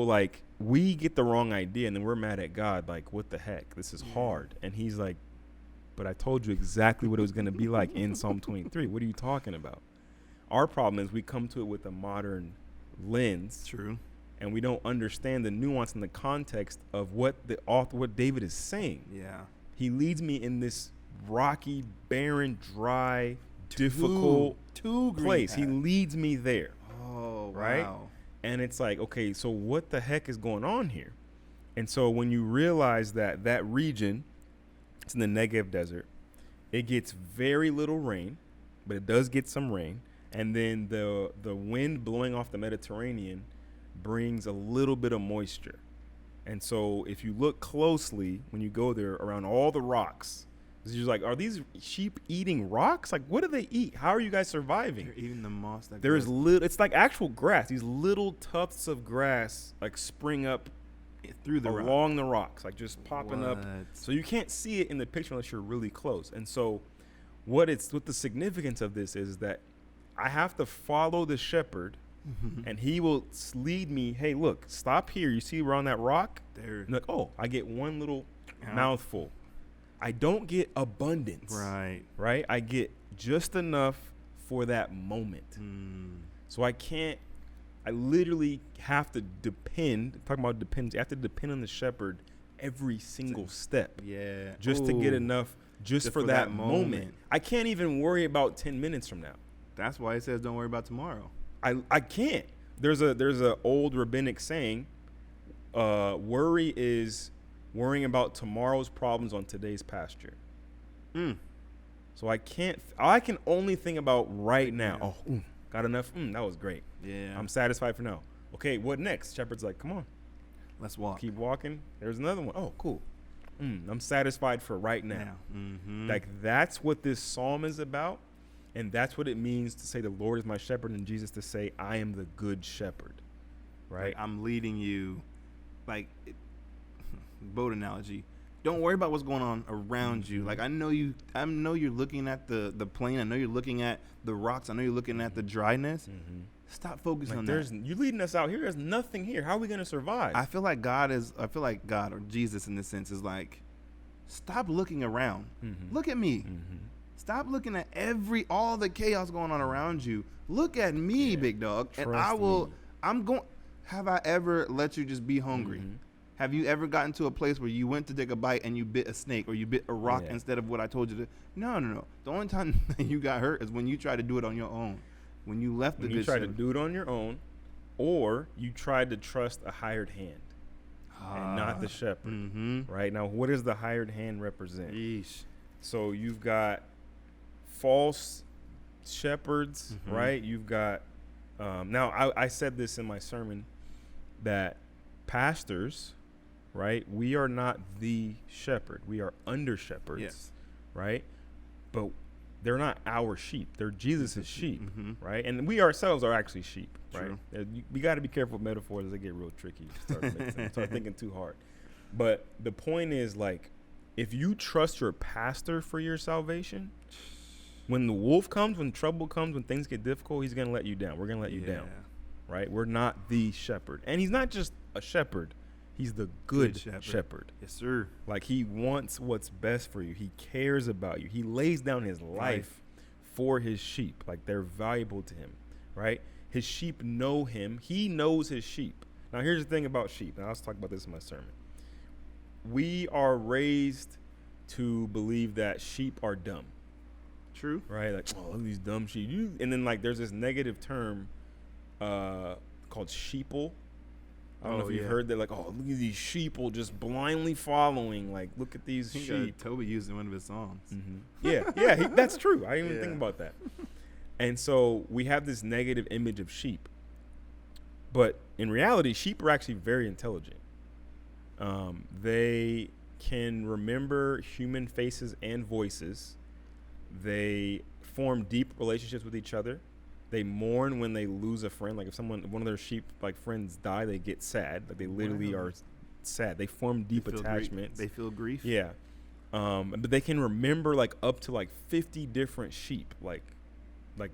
like we get the wrong idea, and then we're mad at God, like, what the heck? This is hard. And he's like, but I told you exactly what it was going to be like in Psalm 23. What are you talking about? Our problem is we come to it with a modern lens. True. And we don't understand the nuance and the context of what David is saying. Yeah. He leads me in this rocky, barren, dry, difficult two green place. He paths. leads me there. Oh, Right? wow. And it's like, okay, so what the heck is going on here? And so when you realize that that region, it's in the Negev desert, it gets very little rain, but it does get some rain. And then the wind blowing off the Mediterranean brings a little bit of moisture. And so if you look closely when you go there around all the rocks, you're like, are these sheep eating rocks? Like, what do they eat? How are you guys surviving? They're eating the moss. That There is grows little, it's like actual grass. These little tufts of grass like spring up through the along the rocks, like just popping up. What? So you can't see it in the picture unless you're really close. And so what the significance of this is that I have to follow the shepherd and he will lead me. Hey, look, stop here. You see around that rock? There. And like, oh, I get one little Yeah. mouthful. I don't get abundance. Right. Right? I get just enough for that moment. So I literally have to depend, talking about dependency, I have to depend on the shepherd every single step Yeah. just to get Ooh. enough just for that moment. I can't even worry about 10 minutes from now. That's why it says don't worry about tomorrow. I can't. There's a old rabbinic saying, worry is worrying about tomorrow's problems on today's pasture. So I can only think about right now. Oh, got enough? That was great. Yeah. I'm satisfied for now. Okay, what next? Shepherd's like, come on, Let's walk. keep walking. There's another one. Oh, cool. I'm satisfied for right now. Like, that's what this psalm is about. And that's what it means to say the Lord is my shepherd, and Jesus to say I am the good shepherd. Right? Like, I'm leading you. Boat analogy. Don't worry about what's going on around you. Like, I know you're looking at the plain. I know you're looking at the rocks. I know you're looking at the dryness. Stop focusing on that. You're leading us out here. There's nothing here. How are we going to survive? I feel like God or Jesus in this sense is like, stop looking around. Look at me. Stop looking at all the chaos going on around you. Look at me, big dog. And have I ever let you just be hungry? Have you ever gotten to a place where you went to take a bite and you bit a snake or you bit a rock instead of what I told you to? No. The only time that you got hurt is when you tried to do it on your own. When you left the good shepherd. You tried to do it on your own, or you tried to trust a hired hand and not the shepherd. Right? Now, what does the hired hand represent? Yeesh. So you've got false shepherds, right? You've got now I said this in my sermon that pastors, right? We are not the shepherd. We are under shepherds, right? But they're not our sheep. They're Jesus' sheep, right? And we ourselves are actually sheep, right? We got to be careful with metaphors as they get real tricky. Start thinking too hard. But the point is, like, if you trust your pastor for your salvation, when the wolf comes, when trouble comes, when things get difficult, he's going to let you down. We're going to let you down, right? We're not the shepherd. And he's not just a shepherd. He's the good shepherd. Yes, sir. Like, he wants what's best for you. He cares about you. He lays down his life for his sheep. Like, they're valuable to him, right? His sheep know him. He knows his sheep. Now, here's the thing about sheep. And I was talking about this in my sermon. We are raised to believe that sheep are dumb. True. Right? Like, oh, look at these dumb sheep. And then, like, there's this negative term called sheeple. I don't know if you've heard that, like, oh, look at these sheeple just blindly following. Like, look at these sheep. Toby used in one of his songs. That's true. I didn't even think about that. And so we have this negative image of sheep. But in reality, sheep are actually very intelligent. They can remember human faces and voices. They form deep relationships with each other. They mourn when they lose a friend. Like, if one of their sheep, like, friends die, they get sad. Like, they literally are sad. They form deep attachments. They feel grief. Yeah. But they can remember, like, up to, like, 50 different sheep. Like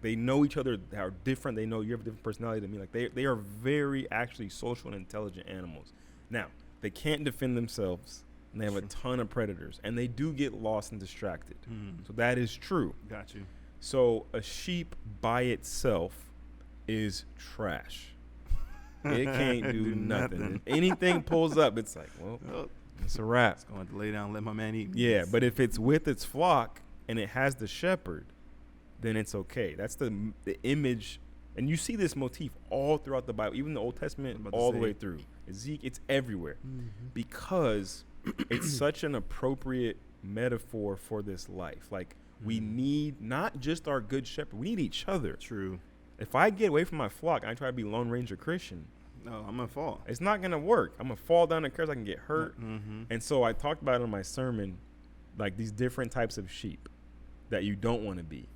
they know each other are different. They know you have a different personality than me. Like, they are very actually social and intelligent animals. Now, they can't defend themselves. And they have a ton of predators. And they do get lost and distracted. So that is true. Got you. So a sheep by itself is trash. It can't do nothing. If anything pulls up, it's like, well, it's a wrap. It's going to lay down and let my man eat. Yeah, but if it's with its flock and it has the shepherd, then it's okay. That's the image. And you see this motif all throughout the Bible, even the Old Testament, all the way through. Ezekiel, it's everywhere. Because it's such an appropriate metaphor for this life. Like, we need not just our good shepherd, we need each other. True. If I get away from my flock and I try to be Lone Ranger Christian, no, I'm going to fall. it's not going to work. I'm going to fall down the crevice, I can get hurt. Mm-hmm. And so I talked about it in my sermon, like these different types of sheep that you don't want to be.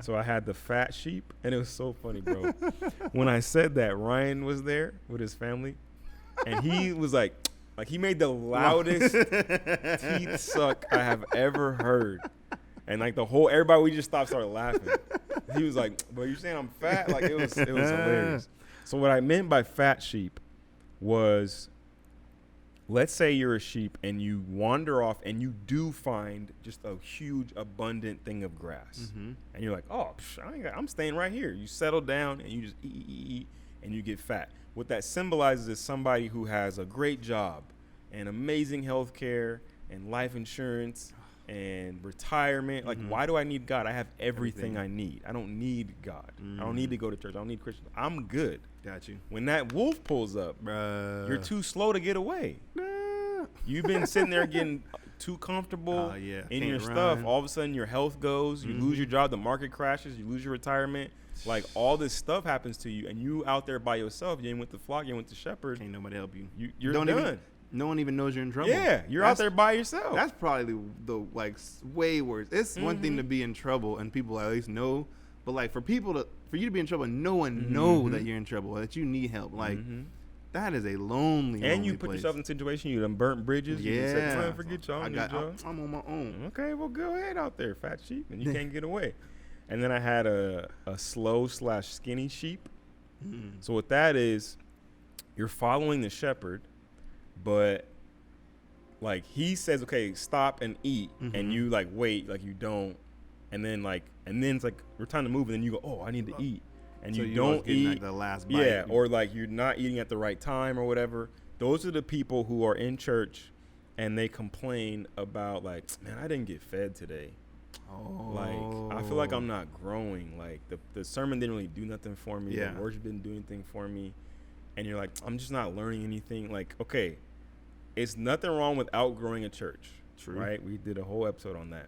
So I had the fat sheep, and it was so funny, bro. When I said that, Ryan was there with his family, and he was like he made the loudest teeth suck I have ever heard. And like everybody, we just started laughing. He was like, "But you're saying I'm fat?" Like it was hilarious. So what I meant by fat sheep was, let's say you're a sheep and you wander off and you do find just a huge, abundant thing of grass. Mm-hmm. And you're like, oh, I'm staying right here. You settle down and you just eat, and you get fat. What that symbolizes is somebody who has a great job and amazing health care and life insurance and retirement. Like, why do I need God? I have everything I need. I don't need God. I don't need to go to church. I don't need Christians. I'm good. Got you. When that wolf pulls up, you're too slow to get away. You've been sitting there getting too comfortable in Can't your run. stuff. All of a sudden, your health goes. You lose your job. The market crashes. You lose your retirement. Like, all this stuff happens to you, and you out there by yourself. You ain't with the flock. You ain't with the shepherd. Can't nobody help you. You're Don't done. No one even knows you're in trouble. Yeah, you're out there by yourself. That's probably the way worse. It's one thing to be in trouble and people at least know, but like for you to be in trouble and no one know that you're in trouble, that you need help. Like that is a lonely. And you put place. yourself in a situation, you done burnt bridges. Yeah. You said, "Son, forget y'all. I'm on my own. Okay, well, go ahead out there, fat sheep, and you can't get away. And then I had a slow/skinny sheep. So what that is, you're following the shepherd, but like he says, okay, stop and eat, and you like wait, like you don't, and then it's like we're time to move, and then you go, oh, I need to eat, and So you you don't getting, eat, like, the last bite. yeah, or like you're not eating at the right time or whatever. Those are the people who are in church, and they complain about like, man, I didn't get fed today. Like, I feel like I'm not growing. Like the sermon didn't really do nothing for me. Yeah. The worship didn't do anything for me. And you're like, I'm just not learning anything. Like, okay, it's nothing wrong with outgrowing a church. True. Right? We did a whole episode on that.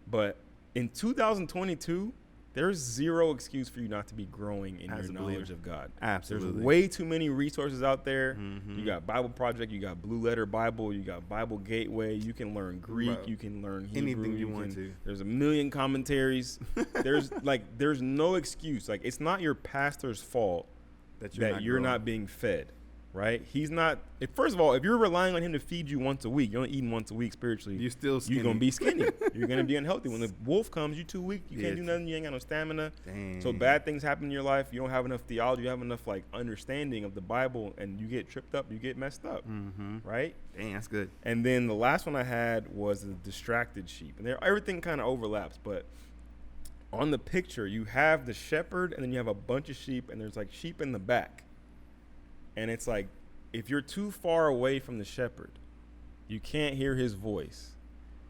But in 2022, there's zero excuse for you not to be growing in As your a knowledge believer. of God. Absolutely. There's way too many resources out there. You got Bible Project, you got Blue Letter Bible, you got Bible Gateway. You can learn Greek, Bro, you can learn Hebrew. anything you want to. There's a million commentaries. there's no excuse. Like, it's not your pastor's fault that you're growing. not being fed, right? He's not. First of all, if you're relying on him to feed you once a week, you're only eating once a week spiritually. You're still skinny. You're gonna be skinny. You're gonna be unhealthy. When the wolf comes, you're too weak. You Yeah, can't do nothing. You ain't got no stamina. Dang. So bad things happen in your life. You don't have enough theology. You have enough like understanding of the Bible, and you get tripped up. You get messed up, right? Dang, that's good. And then the last one I had was the distracted sheep, and everything kind of overlaps, but. On the picture, you have the shepherd, and then you have a bunch of sheep, and there's like sheep in the back. And it's like, if you're too far away from the shepherd, you can't hear his voice.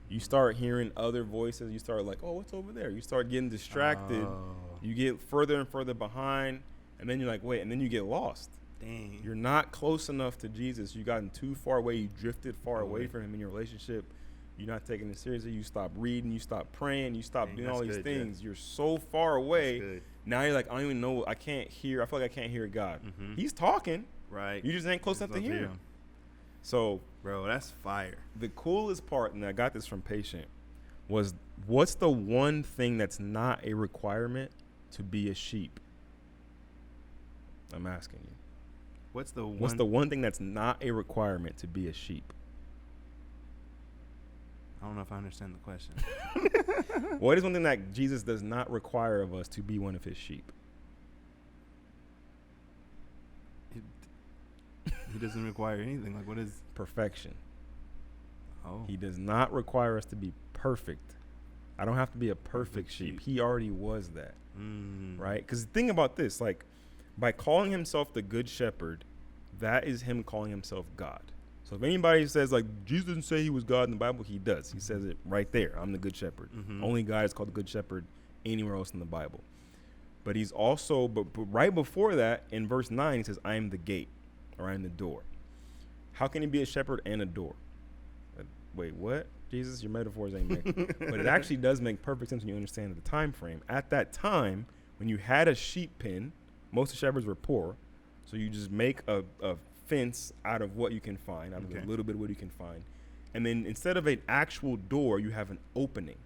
You start hearing other voices. You start like, oh, what's over there? You start getting distracted. You get further and further behind, and then you're like, wait, and then you get lost. Dang. You're not close enough to Jesus. You gotten too far away. You drifted far away from him in your relationship. You're not taking it seriously. You stop reading. You stop praying. You stop doing all these things. You're so far away. Now you're like, I don't even know. I can't hear. I feel like I can't hear God. He's talking. Right. You just ain't close enough to hear him. So, bro, that's fire. The coolest part, and I got this from Patient, was what's the one thing that's not a requirement to be a sheep? I'm asking you. What's the one thing that's not a requirement to be a sheep? I don't know if I understand the question. What is one thing that Jesus does not require of us to be one of his sheep? He doesn't require anything. Like, what is perfection? Oh. He does not require us to be perfect. I don't have to be a perfect sheep. He already was that. Right? Because think about this. Like, by calling himself the good shepherd, that is him calling himself God. So if anybody says, like, Jesus didn't say he was God in the Bible, he does. He says it right there. I'm the good shepherd. Only God is called the good shepherd anywhere else in the Bible. But he's also, but right before that, in verse 9, he says, I am the gate, or I am the door. How can he be a shepherd and a door? Wait, what? Jesus, your metaphors ain't making. But it actually does make perfect sense when you understand the time frame. At that time, when you had a sheep pen, most shepherds were poor, so you just make a fence out of what you can find, out of a little bit of what you can find. And then instead of an actual door, you have an opening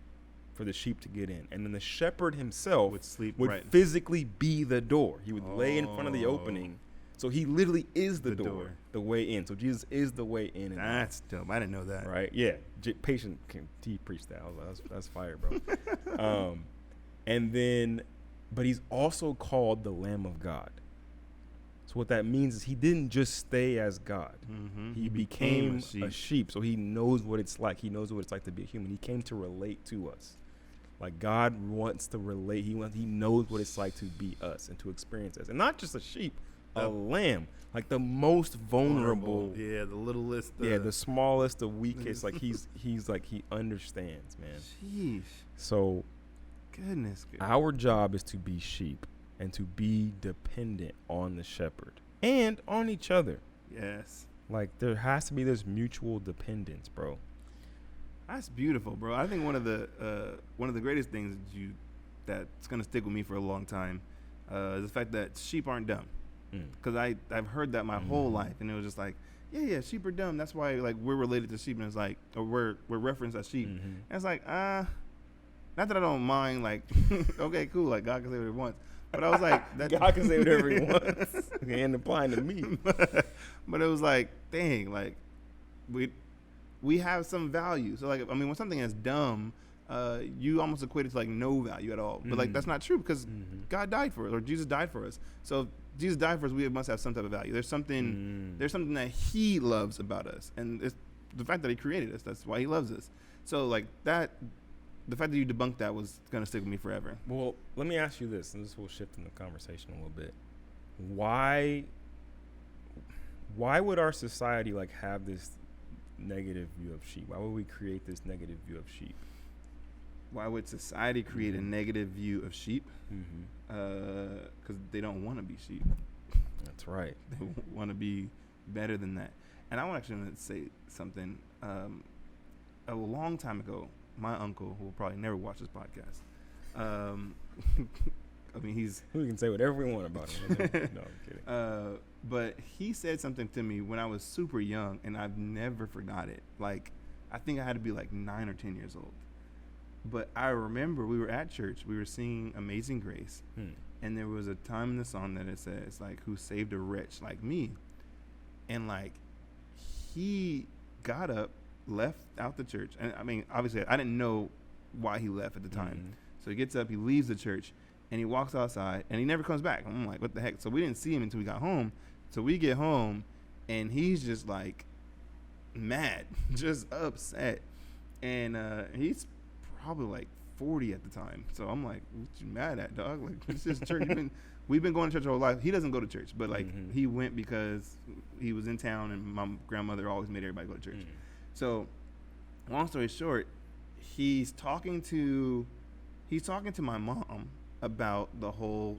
for the sheep to get in. And then the shepherd himself would physically be the door. He would lay in front of the opening. So he literally is the door, the way in. So Jesus is the way in. And that's dope. I didn't know that. Right? Yeah. Patient he preached that. I was like, that's fire, bro. And then, but he's also called the Lamb of God. So what that means is he didn't just stay as God. Mm-hmm. He became a sheep. So he knows what it's like. He knows what it's like to be a human. He came to relate to us. Like God wants to relate. He knows what it's like to be us and to experience us. And not just a sheep, a lamb. Like the most vulnerable. Yeah, the littlest. The smallest, the weakest. Like he's like, he understands, man. Sheesh. So goodness. Our job is to be sheep and to be dependent on the shepherd and on each other. Yes. Like there has to be this mutual dependence, bro. That's beautiful, bro. I think one of the greatest things that's gonna stick with me for a long time is the fact that sheep aren't dumb. Because I've heard that my whole life, and it was just like, yeah, sheep are dumb. That's why like we're related to sheep, and it's like, or we're referenced as sheep. And it's like, not that I don't mind, like, okay, cool, like God can say what he wants. But I was like, that God can say whatever he wants. He ain't applying to me. But it was like, dang, like we have some value. So like, I mean, when something is dumb, you almost equate it to like no value at all. But like that's not true because God died for us, or Jesus died for us. So if Jesus died for us, we must have some type of value. There's something that he loves about us, and it's the fact that he created us. That's why he loves us. So like that. The fact that you debunked that was going to stick with me forever. Well, let me ask you this, and this will shift in the conversation a little bit. Why would our society like have this negative view of sheep? Why would we create this negative view of sheep? Why would society create a negative view of sheep? Because they don't want to be sheep. That's right. They want to be better than that. And I want to actually say something. A long time ago, my uncle, who will probably never watch this podcast, I mean, we can say whatever we want about him. No, I'm kidding. But he said something to me when I was super young, and I've never forgot it. Like, I think I had to be like 9 or 10 years old. But I remember we were at church. We were singing Amazing Grace. And there was a time in the song that it says, like, who saved a wretch like me. And, like, he got up, left out the church. And I mean, obviously, I didn't know why he left at the time. So he gets up, he leaves the church, and he walks outside, and he never comes back. I'm like, what the heck? So we didn't see him until we got home. So we get home, and he's just like mad, just upset. And he's probably like 40 at the time. So I'm like, what you mad at, dog? Like, it's just church. We've been going to church our whole life. He doesn't go to church, but like he went because he was in town, and my grandmother always made everybody go to church. So, long story short, he's talking to my mom about the whole,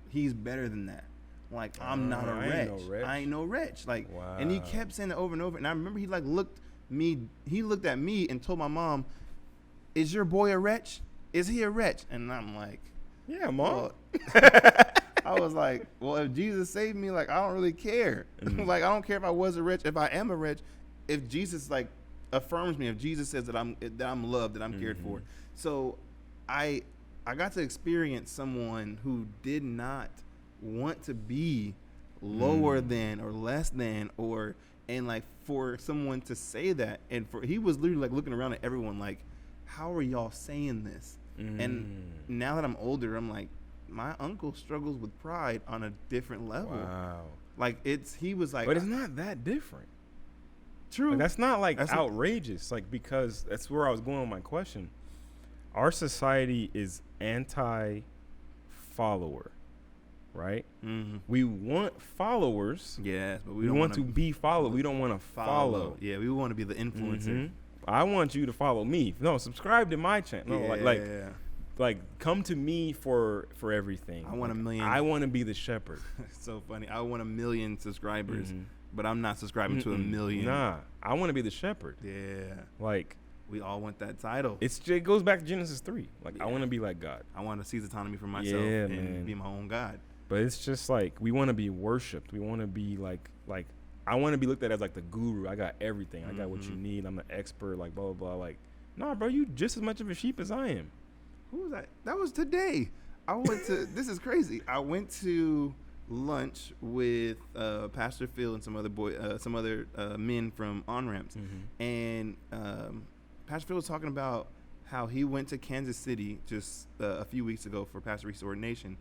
he's better than that. Like, I'm not a wretch. I ain't no wretch. Like, wow. And he kept saying that over and over. And I remember he looked at me and told my mom, "Is your boy a wretch? Is he a wretch?" And I'm like, "Yeah, Mom." I was like, well, if Jesus saved me, like, I don't really care. Like, I don't care if I was a wretch, if I am a wretch. If Jesus like affirms me, if Jesus says that I'm loved, that I'm cared for. So I got to experience someone who did not want to be lower than or less than, and like for someone to say that, and he was literally like looking around at everyone like, how are y'all saying this? And now that I'm older, I'm like, my uncle struggles with pride on a different level. Wow. Like he was like, but it's not that different. True. Like, that's not like outrageous. Like, because that's where I was going with my question. Our society is anti-follower, right? We want followers. Yes, but we want to be followed. We don't want to follow. Yeah, we want to be the influencer. I want you to follow me. No, subscribe to my channel. No, like come to me for everything. I want like, a million. I want to be the shepherd. It's so funny. I want 1 million subscribers, Mhm. but I'm not subscribing to 1 million. Nah, I want to be the shepherd. Yeah. Like We all want that title. it goes back to Genesis 3. Like I Yeah. want to be like God. I want to seize autonomy for myself Yeah, and man. be my own God. But it's just like we want to be worshipped. We want to be like I want to be looked at as like the guru. I got everything. I got what you Mhm. need. I'm an expert. Like blah blah blah. Like nah, bro, you just as much of a sheep as I am. Who was that? That was today. I went to, this is crazy. I went to lunch with Pastor Phil and some other men from On Ramps. And Pastor Phil was talking about how he went to Kansas City just a few weeks ago for Pastor Reese's ordination.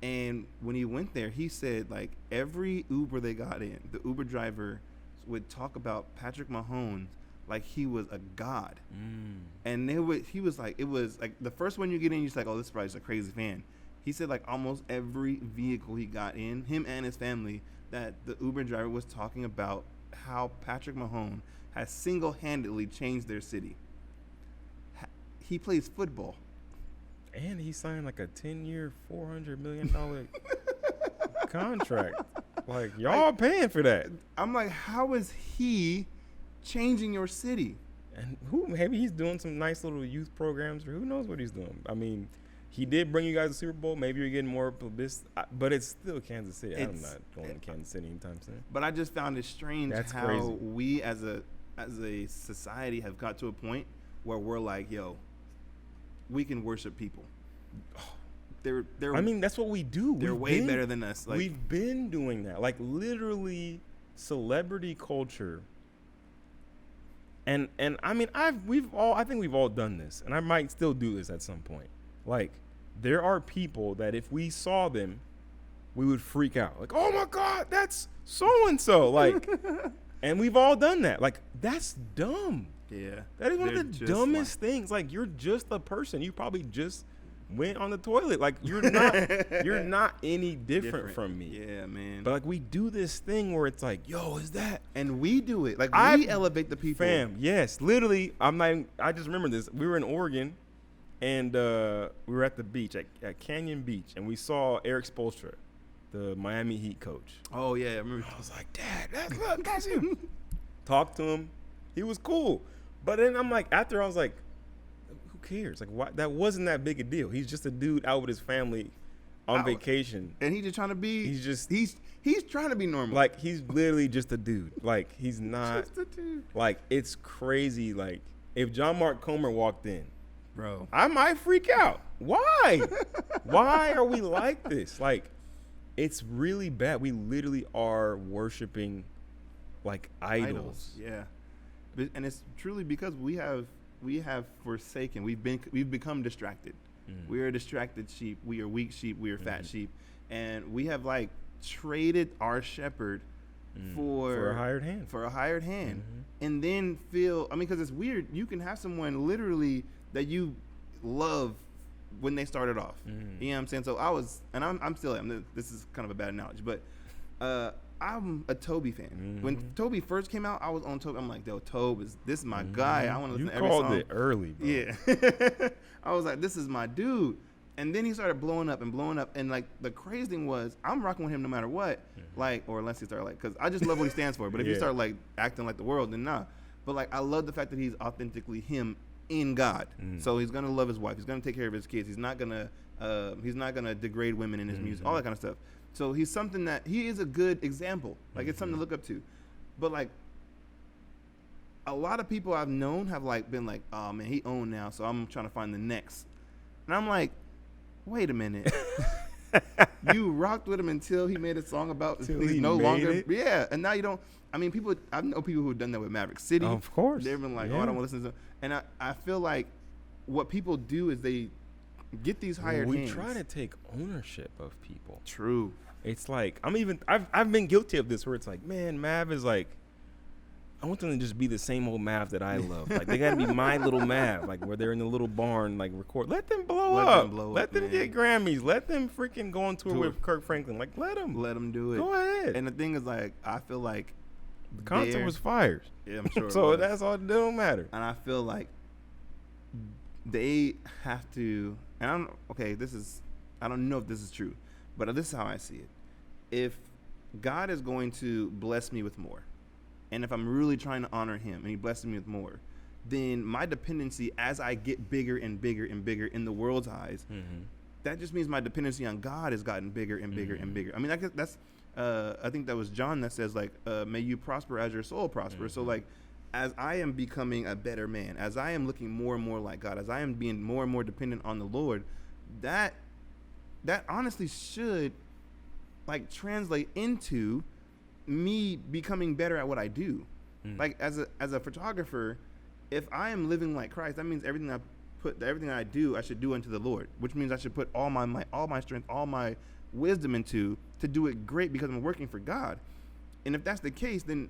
And when he went there, he said, like, every Uber they got in, the Uber driver would talk about Patrick Mahomes like he was a god. And he was like, it was like the first one you get in, you're just like, oh, this probably is a crazy fan. He said like almost every vehicle he got in, him and his family, that the Uber driver was talking about how Patrick Mahomes has single-handedly changed their city. He plays football. And he signed like a 10-year, $400 million contract. Like y'all paying for that. I'm like, how is he changing your city? And maybe he's doing some nice little youth programs, or who knows what he's doing. I mean, he did bring you guys to the Super Bowl. Maybe you're getting more publicity, but it's still Kansas City. I'm not going to Kansas City anytime soon. But I just found it strange That's how crazy. we as a society have got to a point where we're like, yo, we can worship people. They're I mean, that's what we do. they're way better than us. Like, we've been doing that. Like literally celebrity culture. And I mean, I think we've all done this, and I might still do this at some point. Like there are people that if we saw them, we would freak out. Like, "Oh my God, that's so and so." Like and we've all done that. Like that's dumb. yeah, That is one they're of the just dumbest things. Like you're just a person. You probably just went on the toilet. Like you're not any different from me. Yeah, man. But like we do this thing where it's like, yo, is that and we do it. Like I we elevate the people. fam? Yes, literally. I just remember this. We were in Oregon, and we were at the beach at Canyon Beach, and we saw Eric Spoelstra, the Miami Heat coach. Oh yeah, I remember. I was like, Dad, that's him. Talked to him. He was cool. But then I'm like, after I was like, who cares? Like, why? That wasn't that big a deal. He's just a dude out with his family on vacation. And he's just trying to be. He's trying to be normal. like, he's literally just a dude. Like, he's not. just a dude, Like, it's crazy. Like, if John Mark Comer walked in, bro. I might freak out. Why? Why are we like this? Like, it's really bad. We literally are worshiping like idols. Yeah, and it's truly because we have forsaken. We've become distracted. We are distracted sheep. We are weak sheep. We are fat sheep, and we have like traded our shepherd for a hired hand. And then feel. I mean, because it's weird. You can have someone literally that you love when they started off. You know what I'm saying? So I'm still. This is kind of a bad analogy, but I'm a Toby fan. When Toby first came out, I was on Toby. I'm like, yo, this is my guy. I want to listen to every song. You called it early, bro. Yeah. I was like, this is my dude. And then he started blowing up. And like the crazy thing was, I'm rocking with him no matter what. Like, or unless he started like, because I just love what he stands for. But if you start like acting like the world, then nah. But like, I love the fact that he's authentically him in God. So he's gonna love his wife. He's gonna take care of his kids. He's not gonna degrade women in his music. All that kind of stuff. So he's something that he is a good example. Like it's something to look up to. But like a lot of people I've known have like been like, oh man, he owned now, so I'm trying to find the next. And I'm like, wait a minute. You rocked with him until he made a song about he's no longer it? Yeah. And now you don't. I mean, I know people who've done that with Maverick City. Of course. They've been like, oh, I don't want to listen to them. And I feel like what people do is they get these hired hands. We try to take ownership of people. True. It's like I've been guilty of this where it's like, man, Mav is like, I want them to just be the same old Mav that I love. Like they gotta be my little Mav, like where they're in the little barn, like record. Let them blow up. Let them get Grammys. Let them freaking go on tour with Kirk Franklin. Like let them do it. Go ahead. And the thing is, like, I feel like the concert was fired. Yeah, I'm sure. So that's all. It don't matter. And I feel like they have to and I don't know if this is true, but this is how I see it. If God is going to bless me with more, and if I'm really trying to honor him and he blesses me with more, then my dependency, as I get bigger and bigger and bigger in the world's eyes, that just means my dependency on God has gotten bigger and bigger and bigger. I mean, I guess that's, I think that was John that says, like, may you prosper as your soul prospers. So, like, as I am becoming a better man, as I am looking more and more like God, as I am being more and more dependent on the Lord, that honestly should, like, translate into me becoming better at what I do. Like, as a photographer, if I am living like Christ, that means everything I do, I should do unto the Lord, which means I should put all my might, all my strength, all my wisdom into to do it great because I'm working for God. And if that's the case, then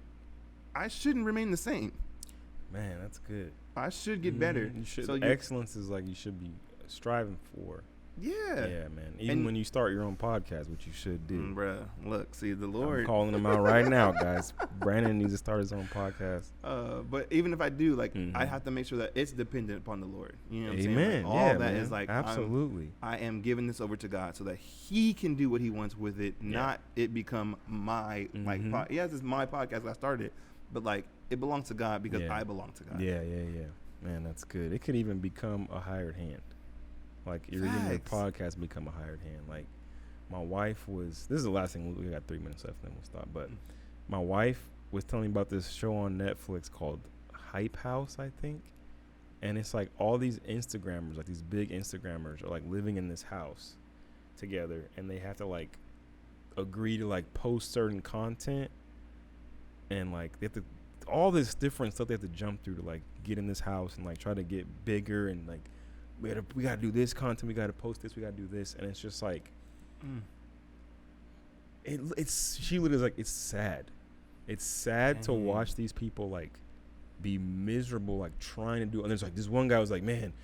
I shouldn't remain the same. Man, that's good. I should get better. You should. So excellence is like you should be striving for. Yeah. Yeah, man. Even when you start your own podcast, which you should do. Bruh, look, see, the Lord. I'm calling him out right now, guys. Brandon needs to start his own podcast. But even if I do, like, I have to make sure that it's dependent upon the Lord. You know what I'm saying? Amen. Like, all that is like, absolutely. I am giving this over to God so that he can do what he wants with it, not it become my, like, yes, it's my podcast. I started, but, like, it belongs to God because I belong to God. Yeah. Man, that's good. It could even become a hired hand. Like, you're getting your podcast become a hired hand. Like, my wife was, this is the last thing, we got 3 minutes left, and then we'll stop. But my wife was telling me about this show on Netflix called Hype House, I think. And it's like all these Instagrammers, like these big Instagrammers, are like living in this house together, and they have to like agree to like post certain content, and like they have to, all this different stuff they have to jump through to like get in this house and like try to get bigger, and like we gotta do this content, we gotta post this, we gotta do this, and it's just like it's she literally like, it's sad. It's sad to watch these people like be miserable, like trying to do. And there's like this one guy was like, man,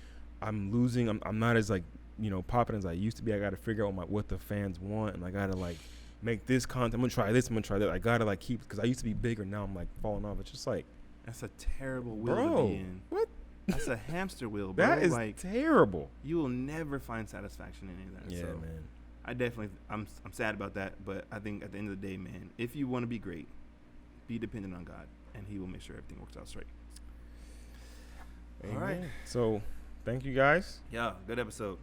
I'm losing. I'm not as like, you know, popping as I used to be. I got to figure out what the fans want, and I got to like make this content. I'm gonna try this. I'm gonna try that. I gotta like keep, because I used to be bigger. Now I'm like falling off. It's just like, that's a terrible wheel to be in. What? That's a hamster wheel, bro. That is like, terrible. You will never find satisfaction in any of that. Yeah, so man. I definitely, I'm sad about that, but I think at the end of the day, man, if you want to be great, be dependent on God, and he will make sure everything works out straight. Amen. All right. So, thank you guys. Yeah, good episode.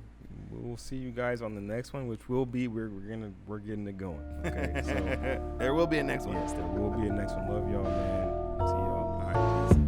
We'll see you guys on the next one, which will be we're getting it going. Okay. So there will be a next one. Yes, there will be a next one. Love y'all, man. See y'all. All right. Peace.